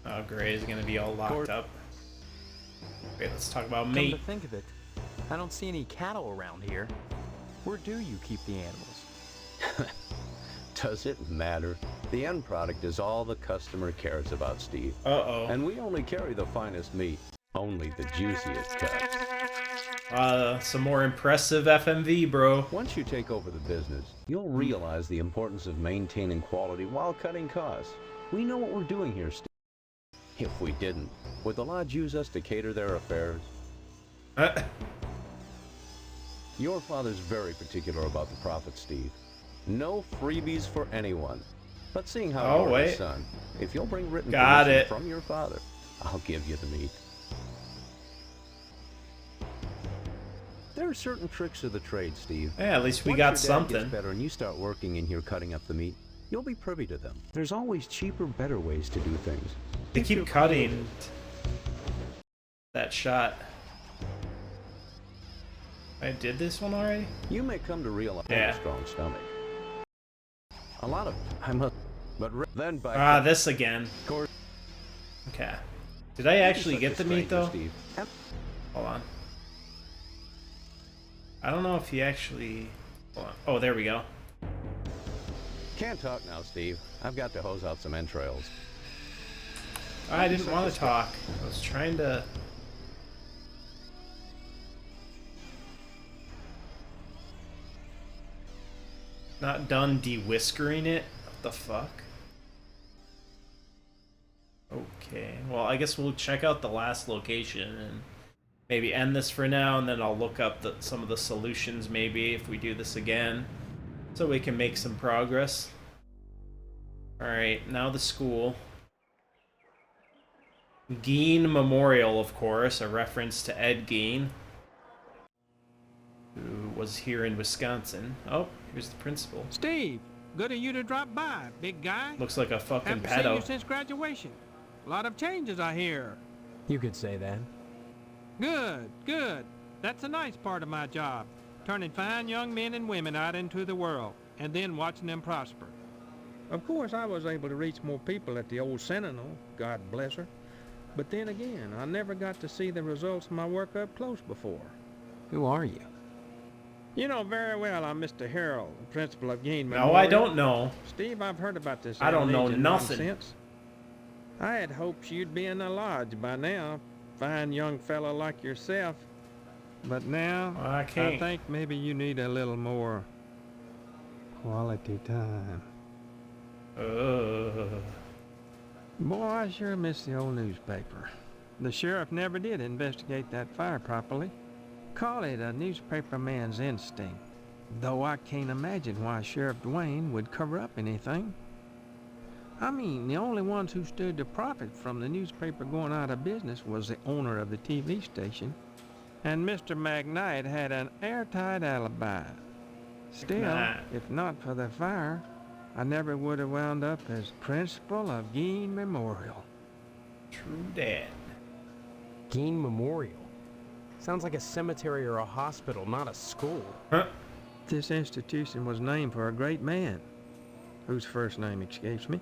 Oh great, he's gonna be all locked up. Wait, let's talk about Come meat. to think of it, I don't see any cattle around here. Where do you keep the animals? Does it matter? The end product is all the customer cares about, Steve. Uh-oh. And we only carry the finest meat, only the juiciest cuts. Some more impressive FMV, bro. Once you take over the business, you'll realize the importance of maintaining quality while cutting costs. We know what we're doing here, Steve. If we didn't, would the lodge use us to cater their affairs? Your father's very particular about the profit, Steve. No freebies for anyone. But seeing how you're his son, if you'll bring written permission from your father, I'll give you the meat. There are certain tricks of the trade, Steve. Yeah, at least we Once got your dad something. Gets better and you start working in here cutting up the meat, you'll be privy to them. There's always cheaper, better ways to do things. They keep cutting that shot. I did this one already? You may come to realize yeah. a strong stomach. A lot of but then by this again. Okay. Did I actually get the meat though? Steve. Hold on. I don't know if he actually. Hold on. Oh, there we go. Can't talk now, Steve. I've got to hose out some entrails. I didn't want to talk. I was trying to. Not done de-whiskering it? What the fuck? Okay, well, I guess we'll check out the last location and maybe end this for now, and then I'll look up some of the solutions maybe if we do this again, so we can make some progress. Alright, now the school. Gein Memorial, of course, a reference to Ed Gein, who was here in Wisconsin. Oh, here's the principal. Steve, good of you to drop by, big guy. Looks like a fucking Haven't seen pedo. you since graduation. A lot of changes, I hear. You could say that. Good, good. That's a nice part of my job. Turning fine young men and women out into the world, and then watching them prosper. Of course, I was able to reach more people at the old Sentinel, God bless her. But then again, I never got to see the results of my work up close before. Who are you? You know very well I'm Mr. Harold, the principal of Gein No, I don't know. Steve, I've heard about this. I don't know amnesia nothing. Nonsense. I had hoped you'd be in the lodge by now, fine young fellow like yourself. But now, I can't. I think maybe you need a little more quality time. Boy, I sure miss the old newspaper. The sheriff never did investigate that fire properly. Call it a newspaper man's instinct, though I can't imagine why Sheriff Dwayne would cover up anything. I mean, the only ones who stood to profit from the newspaper going out of business was the owner of the TV station, and Mr. McKnight had an airtight alibi. Still, if not for the fire, I never would have wound up as principal of Gein Memorial. True that. Gein Memorial? Sounds like a cemetery or a hospital, not a school. Huh? This institution was named for a great man, whose first name escapes me.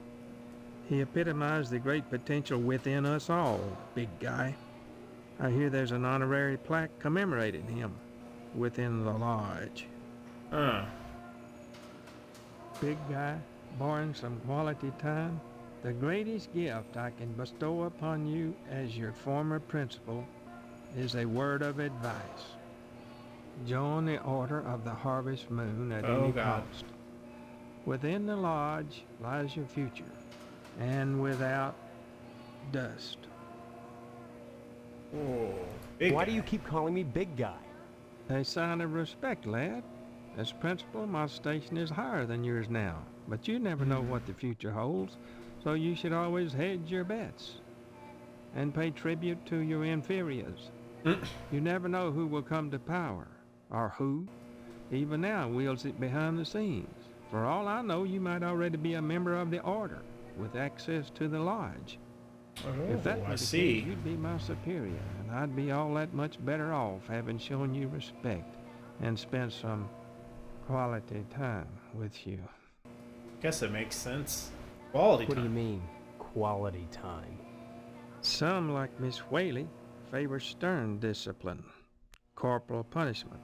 He epitomized the great potential within us all, big guy. I hear there's an honorary plaque commemorating him within the lodge. Big guy, barring some quality time, the greatest gift I can bestow upon you as your former principal is a word of advice. Join the Order of the Harvest Moon at any cost. Within the lodge lies your future, and without dust. Why do you keep calling me big guy? A sign of respect, lad. As principal, my station is higher than yours now, but you never know what the future holds, so you should always hedge your bets and pay tribute to your inferiors. You never know who will come to power, or who, even now, wields it behind the scenes. For all I know, you might already be a member of the Order, with access to the lodge. If that were the case, you'd be my superior, and I'd be all that much better off having shown you respect and spent some quality time with you. Guess it makes sense. Quality time. What do you mean, quality time? Some, like Miss Whaley, favor stern discipline, corporal punishment,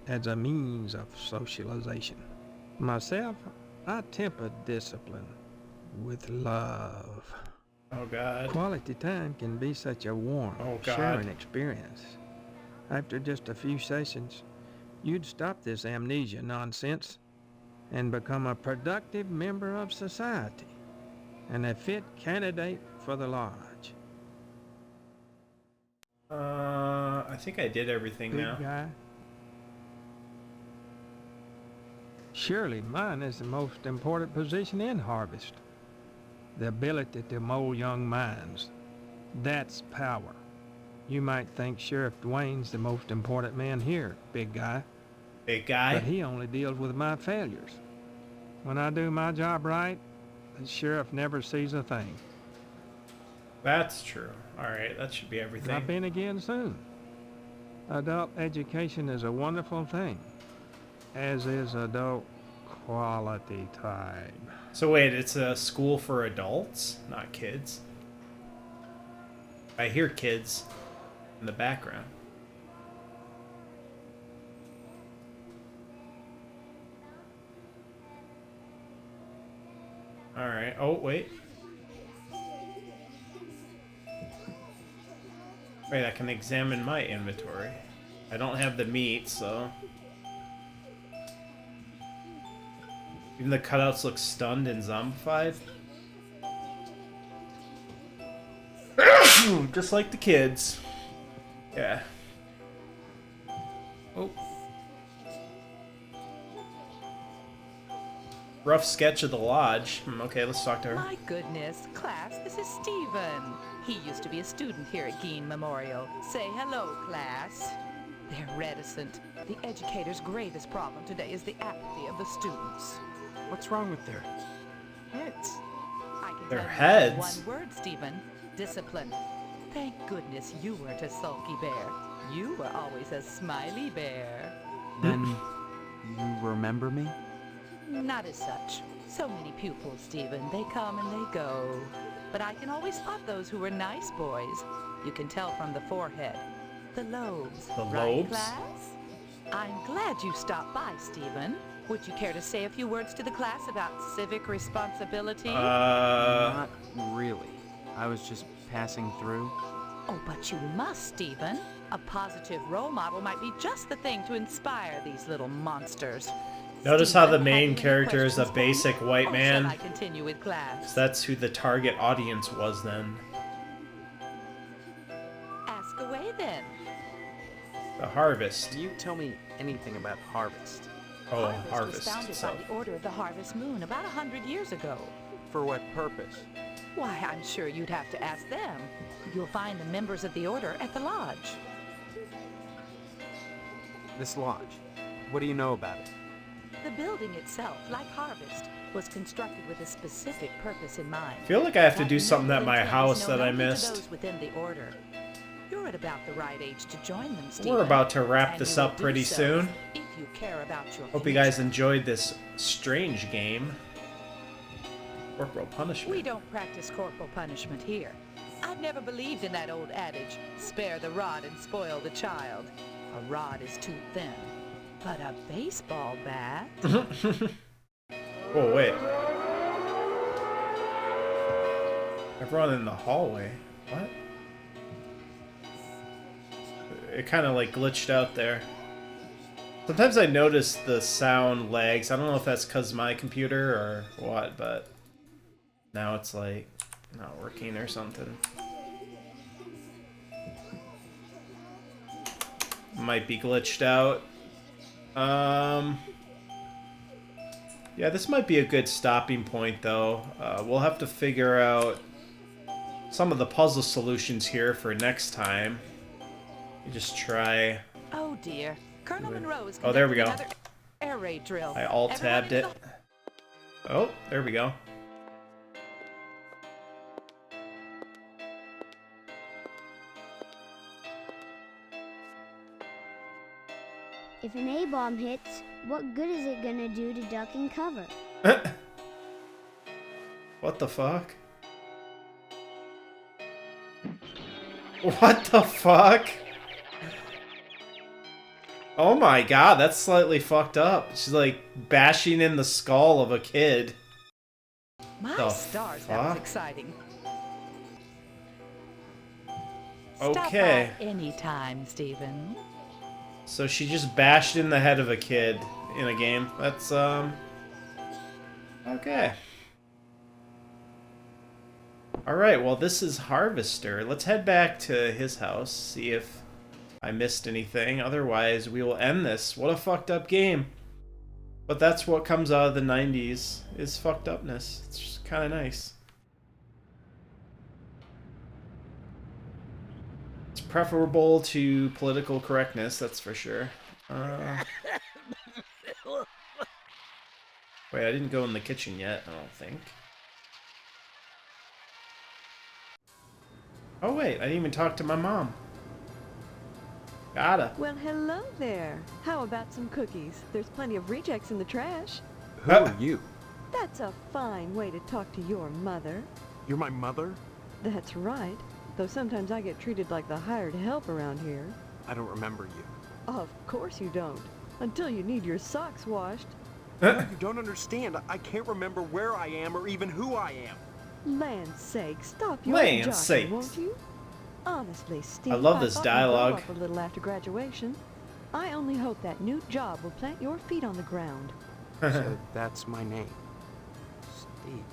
as a means of socialization. Myself, I temper discipline with love. Oh, God. Quality time can be such a warm, sharing experience. After just a few sessions, you'd stop this amnesia nonsense and become a productive member of society and a fit candidate for the lodge. I think I did everything now. Big guy. Surely mine is the most important position in Harvest. The ability to mold young minds. That's power. You might think Sheriff Dwayne's the most important man here, big guy. Big guy? But he only deals with my failures. When I do my job right, the sheriff never sees a thing. That's true. Alright, that should be everything. Drop in again soon. Adult education is a wonderful thing, as is adult quality time. So wait, it's a school for adults, not kids? I hear kids in the background. Alright, oh wait. Wait, I can examine my inventory. I don't have the meat, so... Even the cutouts look stunned and zombified. Just like the kids. Yeah. Oh. Rough sketch of the lodge. Okay, let's talk to her. My goodness, class, this is Stephen. He used to be a student here at Gein Memorial. Say hello, class. They're reticent. The educator's greatest problem today is the apathy of the students. What's wrong with their heads? I can Their tell you heads? one word, Stephen. Discipline. Thank goodness you weren't a sulky bear. You were always a smiley bear. Then you remember me? Not as such. So many pupils, Stephen. They come and they go. But I can always spot those who were nice boys. You can tell from the forehead. The lobes. The right, lobes? class? I'm glad you stopped by, Stephen. Would you care to say a few words to the class about civic responsibility? Not really. I was just passing through. Oh, but you must, Stephen. A positive role model might be just the thing to inspire these little monsters. Notice how the main character is a basic white Shall man. I continue with class? So that's who the target audience was then. Ask away then. The Harvest. Can you tell me anything about Harvest? Oh, Was Harvest. founded So, by the Order of the Harvest Moon about 100 years ago. For what purpose? Why, I'm sure you'd have to ask them. You'll find the members of the Order at the lodge. This lodge. What do you know about it? The building itself, like Harvest, was constructed with a specific purpose in mind. I feel like I have to do That something at my noble house intent that I is known only to missed. those within the Order. You're at about the right age to join them, Stephen. We're about to wrap and this you will up do pretty so soon. If you care about your Hope you guys enjoyed this strange game. Corporal punishment. We don't practice corporal punishment here. I've never believed in that old adage, spare the rod and spoil the child. A rod is too thin, but a baseball bat... Oh, wait. Everyone in the hallway. What? It kind of like glitched out there. Sometimes I notice the sound lags. I don't know if that's because my computer or what, but now it's like not working or something. Might be glitched out. Yeah, this might be a good stopping point, though. We'll have to figure out some of the puzzle solutions here for next time. You just try. Oh dear. Colonel Monroe is Oh, there we conducting go. another air raid drill. I alt-tabbed it. Oh, there we go. If an A-bomb hits, what good is it gonna do to duck and cover? What the fuck? What the fuck? Oh my god, that's slightly fucked up. She's like bashing in the skull of a kid. My The stars, that was fuck? exciting. Okay. Stop by anytime, Stephen. So she just bashed in the head of a kid in a game. That's, okay. Alright, well this is Harvester. Let's head back to his house, see if I missed anything. Otherwise, we will end this. What a fucked up game. But that's what comes out of the 90s, is fucked upness. It's just kind of nice. It's preferable to political correctness, that's for sure. Wait, I didn't go in the kitchen yet, I don't think. Oh wait, I didn't even talk to my mom. Gotta. Well, hello there. How about some cookies? There's plenty of rejects in the trash. Who are you? That's a fine way to talk to your mother. You're my mother? That's right. Though sometimes I get treated like the hired help around here. I don't remember you. Of course you don't. Until you need your socks washed. You don't understand. I can't remember where I am or even who I am. Land's sake, stop your Land's jockey, sakes. won't you? Honestly, Steve, I love this thought you'd grow dialogue. up a little after graduation. I only hope that new job will plant your feet on the ground. So that's my name. Steve.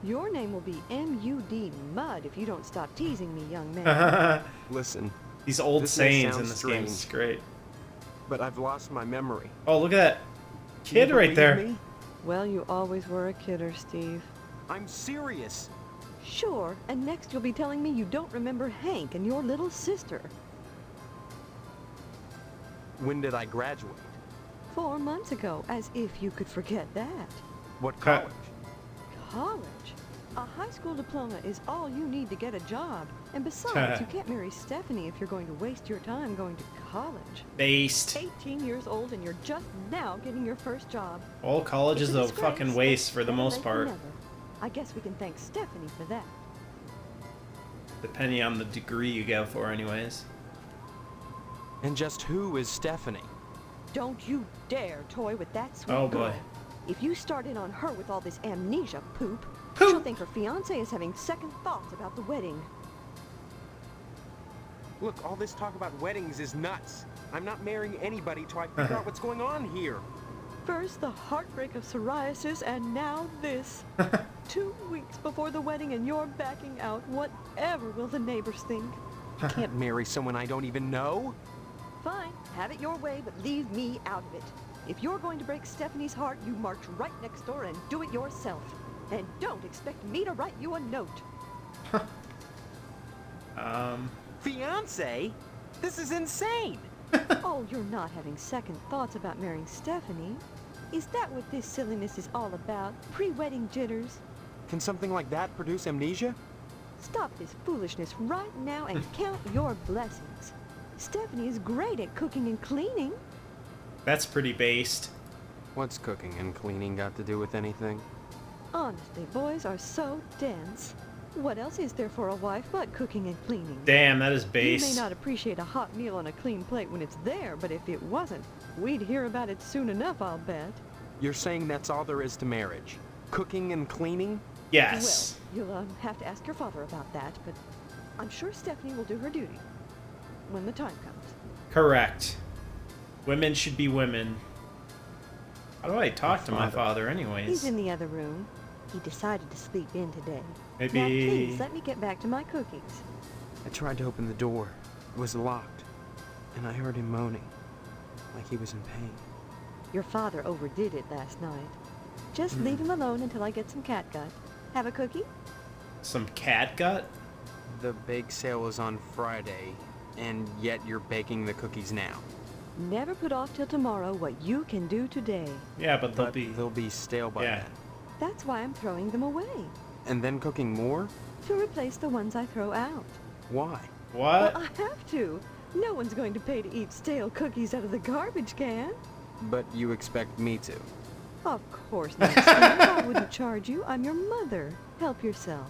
Your name will be M.U.D. Mud if you don't stop teasing me, young man. Listen. These old this may sayings sound in this game is strange, great. But I've lost my memory. Oh, look at that Do you kid right believe there. me? Well, you always were a kidder, Steve. I'm serious. Sure, and next you'll be telling me you don't remember Hank and your little sister. When did I graduate? 4 months ago, as if you could forget that. What college? College? A high school diploma is all you need to get a job. And besides, you can't marry Stephanie if you're going to waste your time going to college. Based. 18 years old and you're just now getting your first job. All college It's is a a disgrace, fucking waste for the better most late than part. never. I guess we can thank Stephanie for that. Depending on the degree you go for, anyways. And just who is Stephanie? Don't you dare toy with that sweet Oh, girl. boy. If you start in on her with all this amnesia poop, she'll think her fiancé is having second thoughts about the wedding. Look, all this talk about weddings is nuts. I'm not marrying anybody till I figure out what's going on here. First the heartbreak of psoriasis, and now this. 2 weeks before the wedding and you're backing out. Whatever will the neighbors think? I can't marry someone I don't even know. Fine, have it your way, but leave me out of it. If you're going to break Stephanie's heart, you march right next door and do it yourself. And don't expect me to write you a note. Fiancé? This is insane. Oh, you're not having second thoughts about marrying Stephanie? Is that what this silliness is all about? Pre-wedding jitters? Can something like that produce amnesia? Stop this foolishness right now and count your blessings. Stephanie is great at cooking and cleaning. That's pretty based. What's cooking and cleaning got to do with anything? Honestly, boys are so dense. What else is there for a wife but cooking and cleaning? Damn, that is You based. may not appreciate a hot meal on a clean plate when it's there, but if it wasn't, we'd hear about it soon enough, I'll bet. You're saying that's all there is to marriage? Cooking and cleaning? Yes. Well, you'll have to ask your father about that, but I'm sure Stephanie will do her duty when the time comes. Correct. Women should be women. How do I talk to my father anyways? He's in the other room. He decided to sleep in today. Maybe... Now, please, let me get back to my cookies. I tried to open the door. It was locked. And I heard him moaning, like he was in pain. Your father overdid it last night. Just leave him alone until I get some catgut. Have a cookie? Some catgut? The bake sale is on Friday, and yet you're baking the cookies now. Never put off till tomorrow what you can do today. Yeah, but they'll be stale by then. That's why I'm throwing them away. And then cooking more? To replace the ones I throw out. Why? What? Well, I have to. No one's going to pay to eat stale cookies out of the garbage can. But you expect me to. Of course not, Steve. I wouldn't charge you. I'm your mother. Help yourself.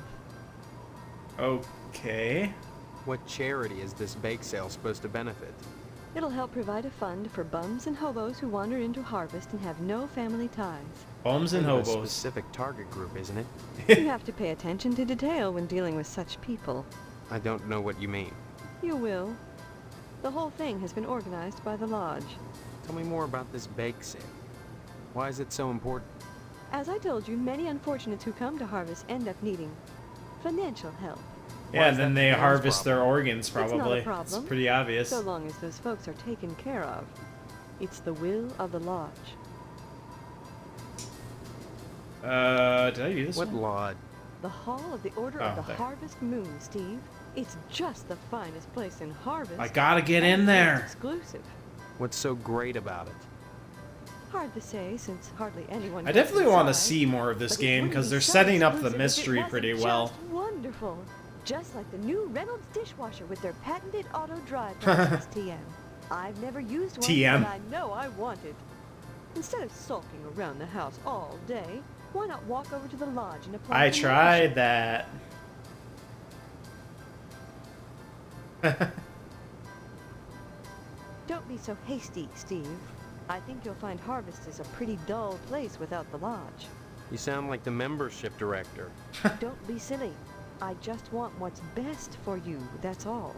Okay. What charity is this bake sale supposed to benefit? It'll help provide a fund for bums and hobos who wander into harvest and have no family ties. Bums and Kind of hobos. A specific target group, isn't it? You have to pay attention to detail when dealing with such people. I don't know what you mean. You will. The whole thing has been organized by the lodge. Tell me more about this bake sale. Why is it so important? As I told you, many unfortunates who come to harvest end up needing financial help. Yeah, and then they harvest their organs, It's not probably. a problem. It's pretty obvious. So long as those folks are taken care of. It's the will of the lodge. Did I do this What one? lodge? The Hall of the Order Oh, of the there. Harvest Moon, Steve. It's just the finest place in Harvest. I gotta get and in there. it's exclusive. What's so great about it? Hard to say, since hardly anyone. I gets definitely want to inside. see more of this But it game wouldn't because be they're so setting up the exclusive if it mystery wasn't pretty just well. Wonderful. Just like the new Reynolds dishwasher with their patented auto dry process TM. I've never used one, TM. but I know I want it. Instead of sulking around the house all day, why not walk over to the lodge and apply I for tried membership? that. Don't be so hasty, Steve. I think you'll find Harvest is a pretty dull place without the lodge. You sound like the membership director. Don't be silly. I just want what's best for you, that's all.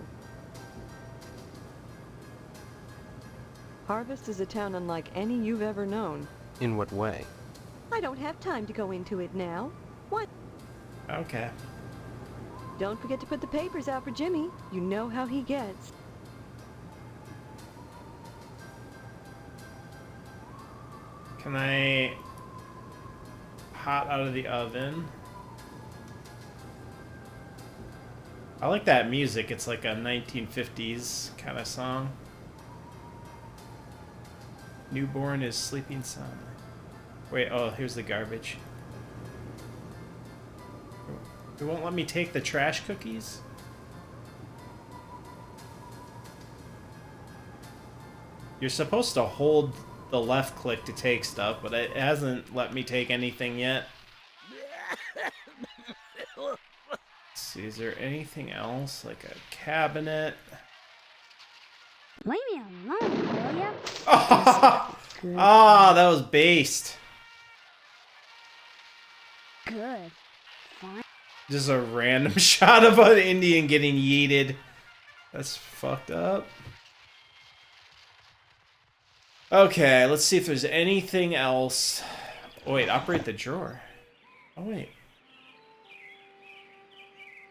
Harvest is a town unlike any you've ever known. In what way? I don't have time to go into it now. What? Okay. Don't forget to put the papers out for Jimmy. You know how he gets. Can I hot out of the oven? I like that music. It's like a 1950s kind of song. Newborn is sleeping soundly. Wait, oh, here's the garbage. It won't let me take the trash cookies? You're supposed to hold the left click to take stuff, but it hasn't let me take anything yet. Let's see, is there anything else? Like a cabinet? Leave me alone, will ya? Oh, that was based. Good. Fine. Just a random shot of an Indian getting yeeted. That's fucked up. Okay, let's see if there's anything else. Oh, wait, operate the drawer. Oh, wait.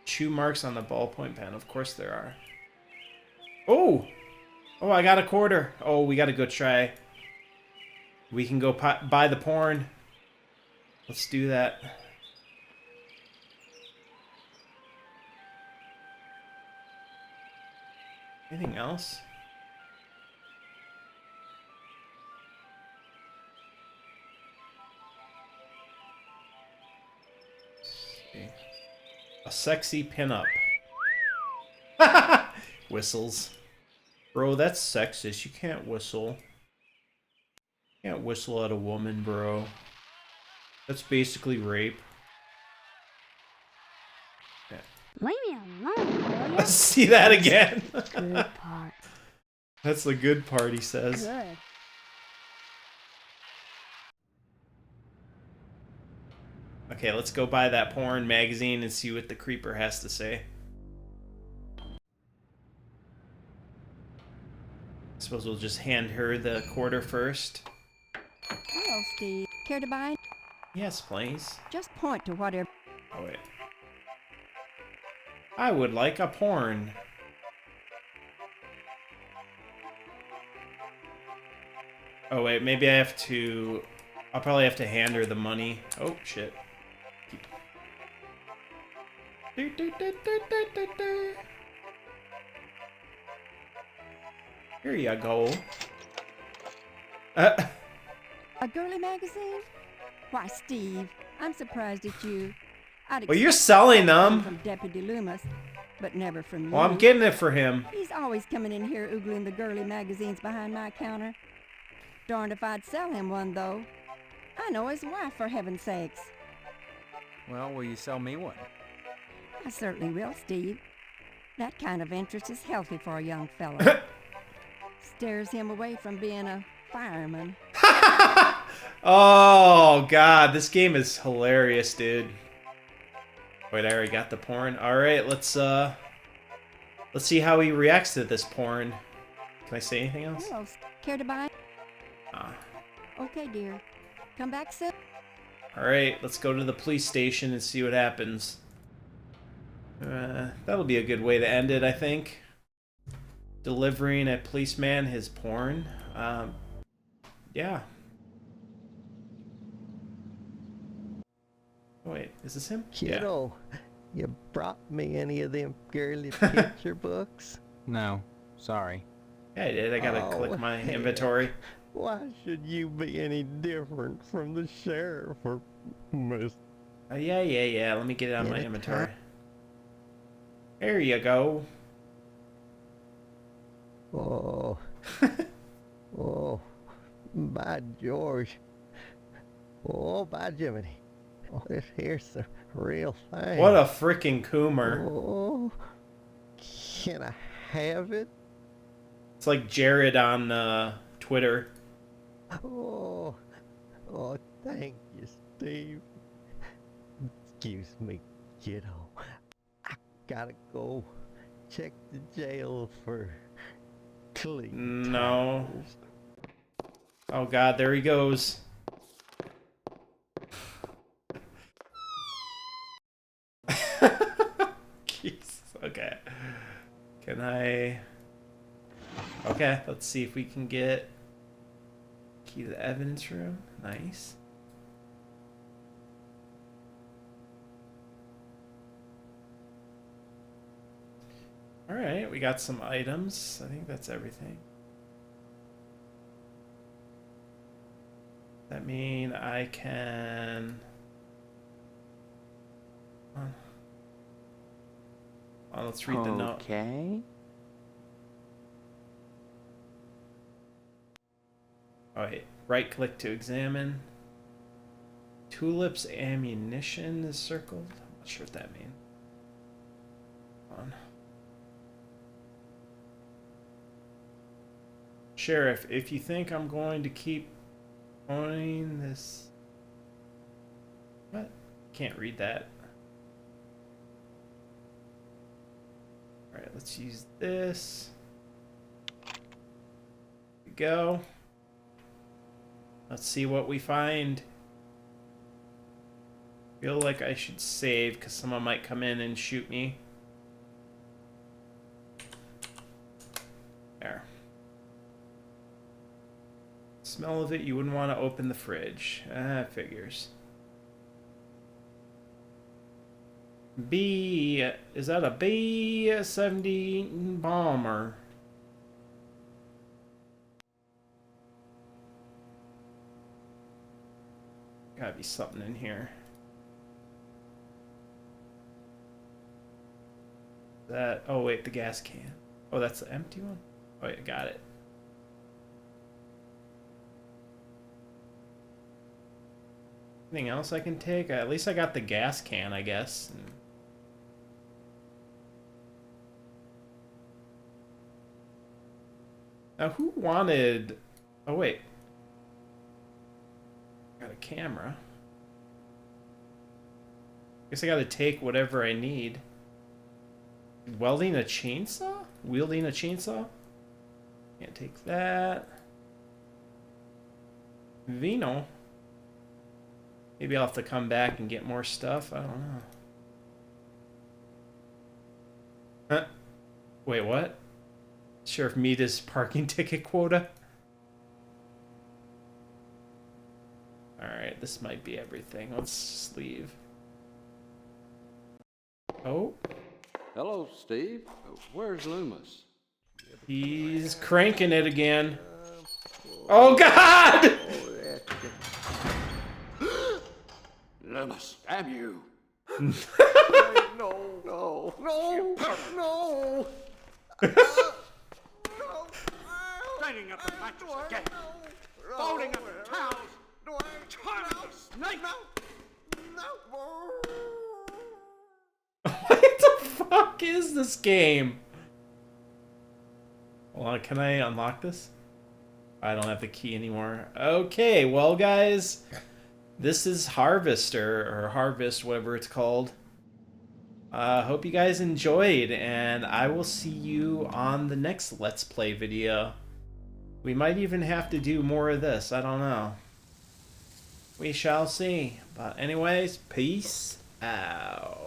Chew marks on the ballpoint pen. Of course there are. Oh! Oh, I got a quarter. Oh, we gotta go try. We can go buy the porn. Let's do that. Anything else? A sexy pinup. Whistles. Bro, that's sexist. You can't whistle. You can't whistle at a woman, bro. That's basically rape. Yeah. Leave me alone, will ya? Let's see that again. Good part. That's the good part, he says. Good. Okay, let's go buy that porn magazine and see what the creeper has to say. I suppose we'll just hand her the quarter first. Hello, Steve. Care to buy? Yes, please. Just point to whatever. Oh, wait. I would like a porn. Oh, wait, maybe I have to... I'll probably have to hand her the money. Oh, shit. Here you go. A girly magazine? Why, Steve, I'm surprised at you. Well, you're selling them. From Deputy Loomis, but never from you. Well, I'm getting it for him. He's always coming in here oogling the girly magazines behind my counter. Darned if I'd sell him one, though. I know his wife, for heaven's sakes. Well, will you sell me one? I certainly will, Steve. That kind of interest is healthy for a young fellow. Stares him away from being a fireman. Oh, God. This game is hilarious, dude. Wait, I already got the porn. Alright, let's see how he reacts to this porn. Can I say anything else? Hello, care to buy? Ah. Okay, dear. Come back soon. Alright, let's go to the police station and see what happens. That'll be a good way to end it, I think. Delivering a policeman his porn. Yeah. Oh, wait, is this him? Kiddo, you brought me any of them girly picture books? No, sorry. Yeah, I did. I gotta click my inventory. Why should you be any different from the sheriff or Miss? Yeah. Let me get it on my inventory. There you go. Oh, Oh, by George. Oh, by Jiminy. Oh, this here's the real thing. What a freaking coomer. Oh, can I have it? It's like Jared on Twitter. Oh, thank you, Steve. Excuse me, kiddo. I gotta go check the jail for clean No. tires. Oh God, there he goes. Jeez. Okay. Can I... Okay, let's see if we can get key to the evidence room. Nice. Alright, we got some items. I think that's everything. That mean I can... Oh, let's read the note. Okay. Oh, wait. Right click to examine. Tulips ammunition is circled. I'm not sure what that means. Hold on. Sheriff, if you think I'm going to keep owning this... What? Can't read that. Alright, let's use this. There we go. Let's see what we find. Feel like I should save because someone might come in and shoot me. There. Smell of it, you wouldn't want to open the fridge. Figures. B, is that a B-70 bomber? Gotta be something in here. That, oh wait, the gas can. Oh, that's the empty one? Oh yeah, got it. Anything else I can take? At least I got the gas can, I guess. Now, who wanted... Oh, wait. Got a camera. Guess I gotta take whatever I need. Welding a chainsaw? Wielding a chainsaw? Can't take that. Vino. Maybe I'll have to come back and get more stuff. I don't know. Huh? Wait, what? Sheriff meet his parking ticket quota? Alright, this might be everything. Let's just leave. Oh. Hello, Steve. Where's Loomis? He's cranking it again. Oh, God! Loomis, damn you. No. Straining up the mattress again. Folding up the towels. Turning the snake. What the fuck is this game? Hold on, can I unlock this? I don't have the key anymore. Okay, well guys, this is Harvester, or Harvest, whatever it's called. Hope you guys enjoyed, and I will see you on the next Let's Play video. We might even have to do more of this, I don't know. We shall see. But anyways, peace out.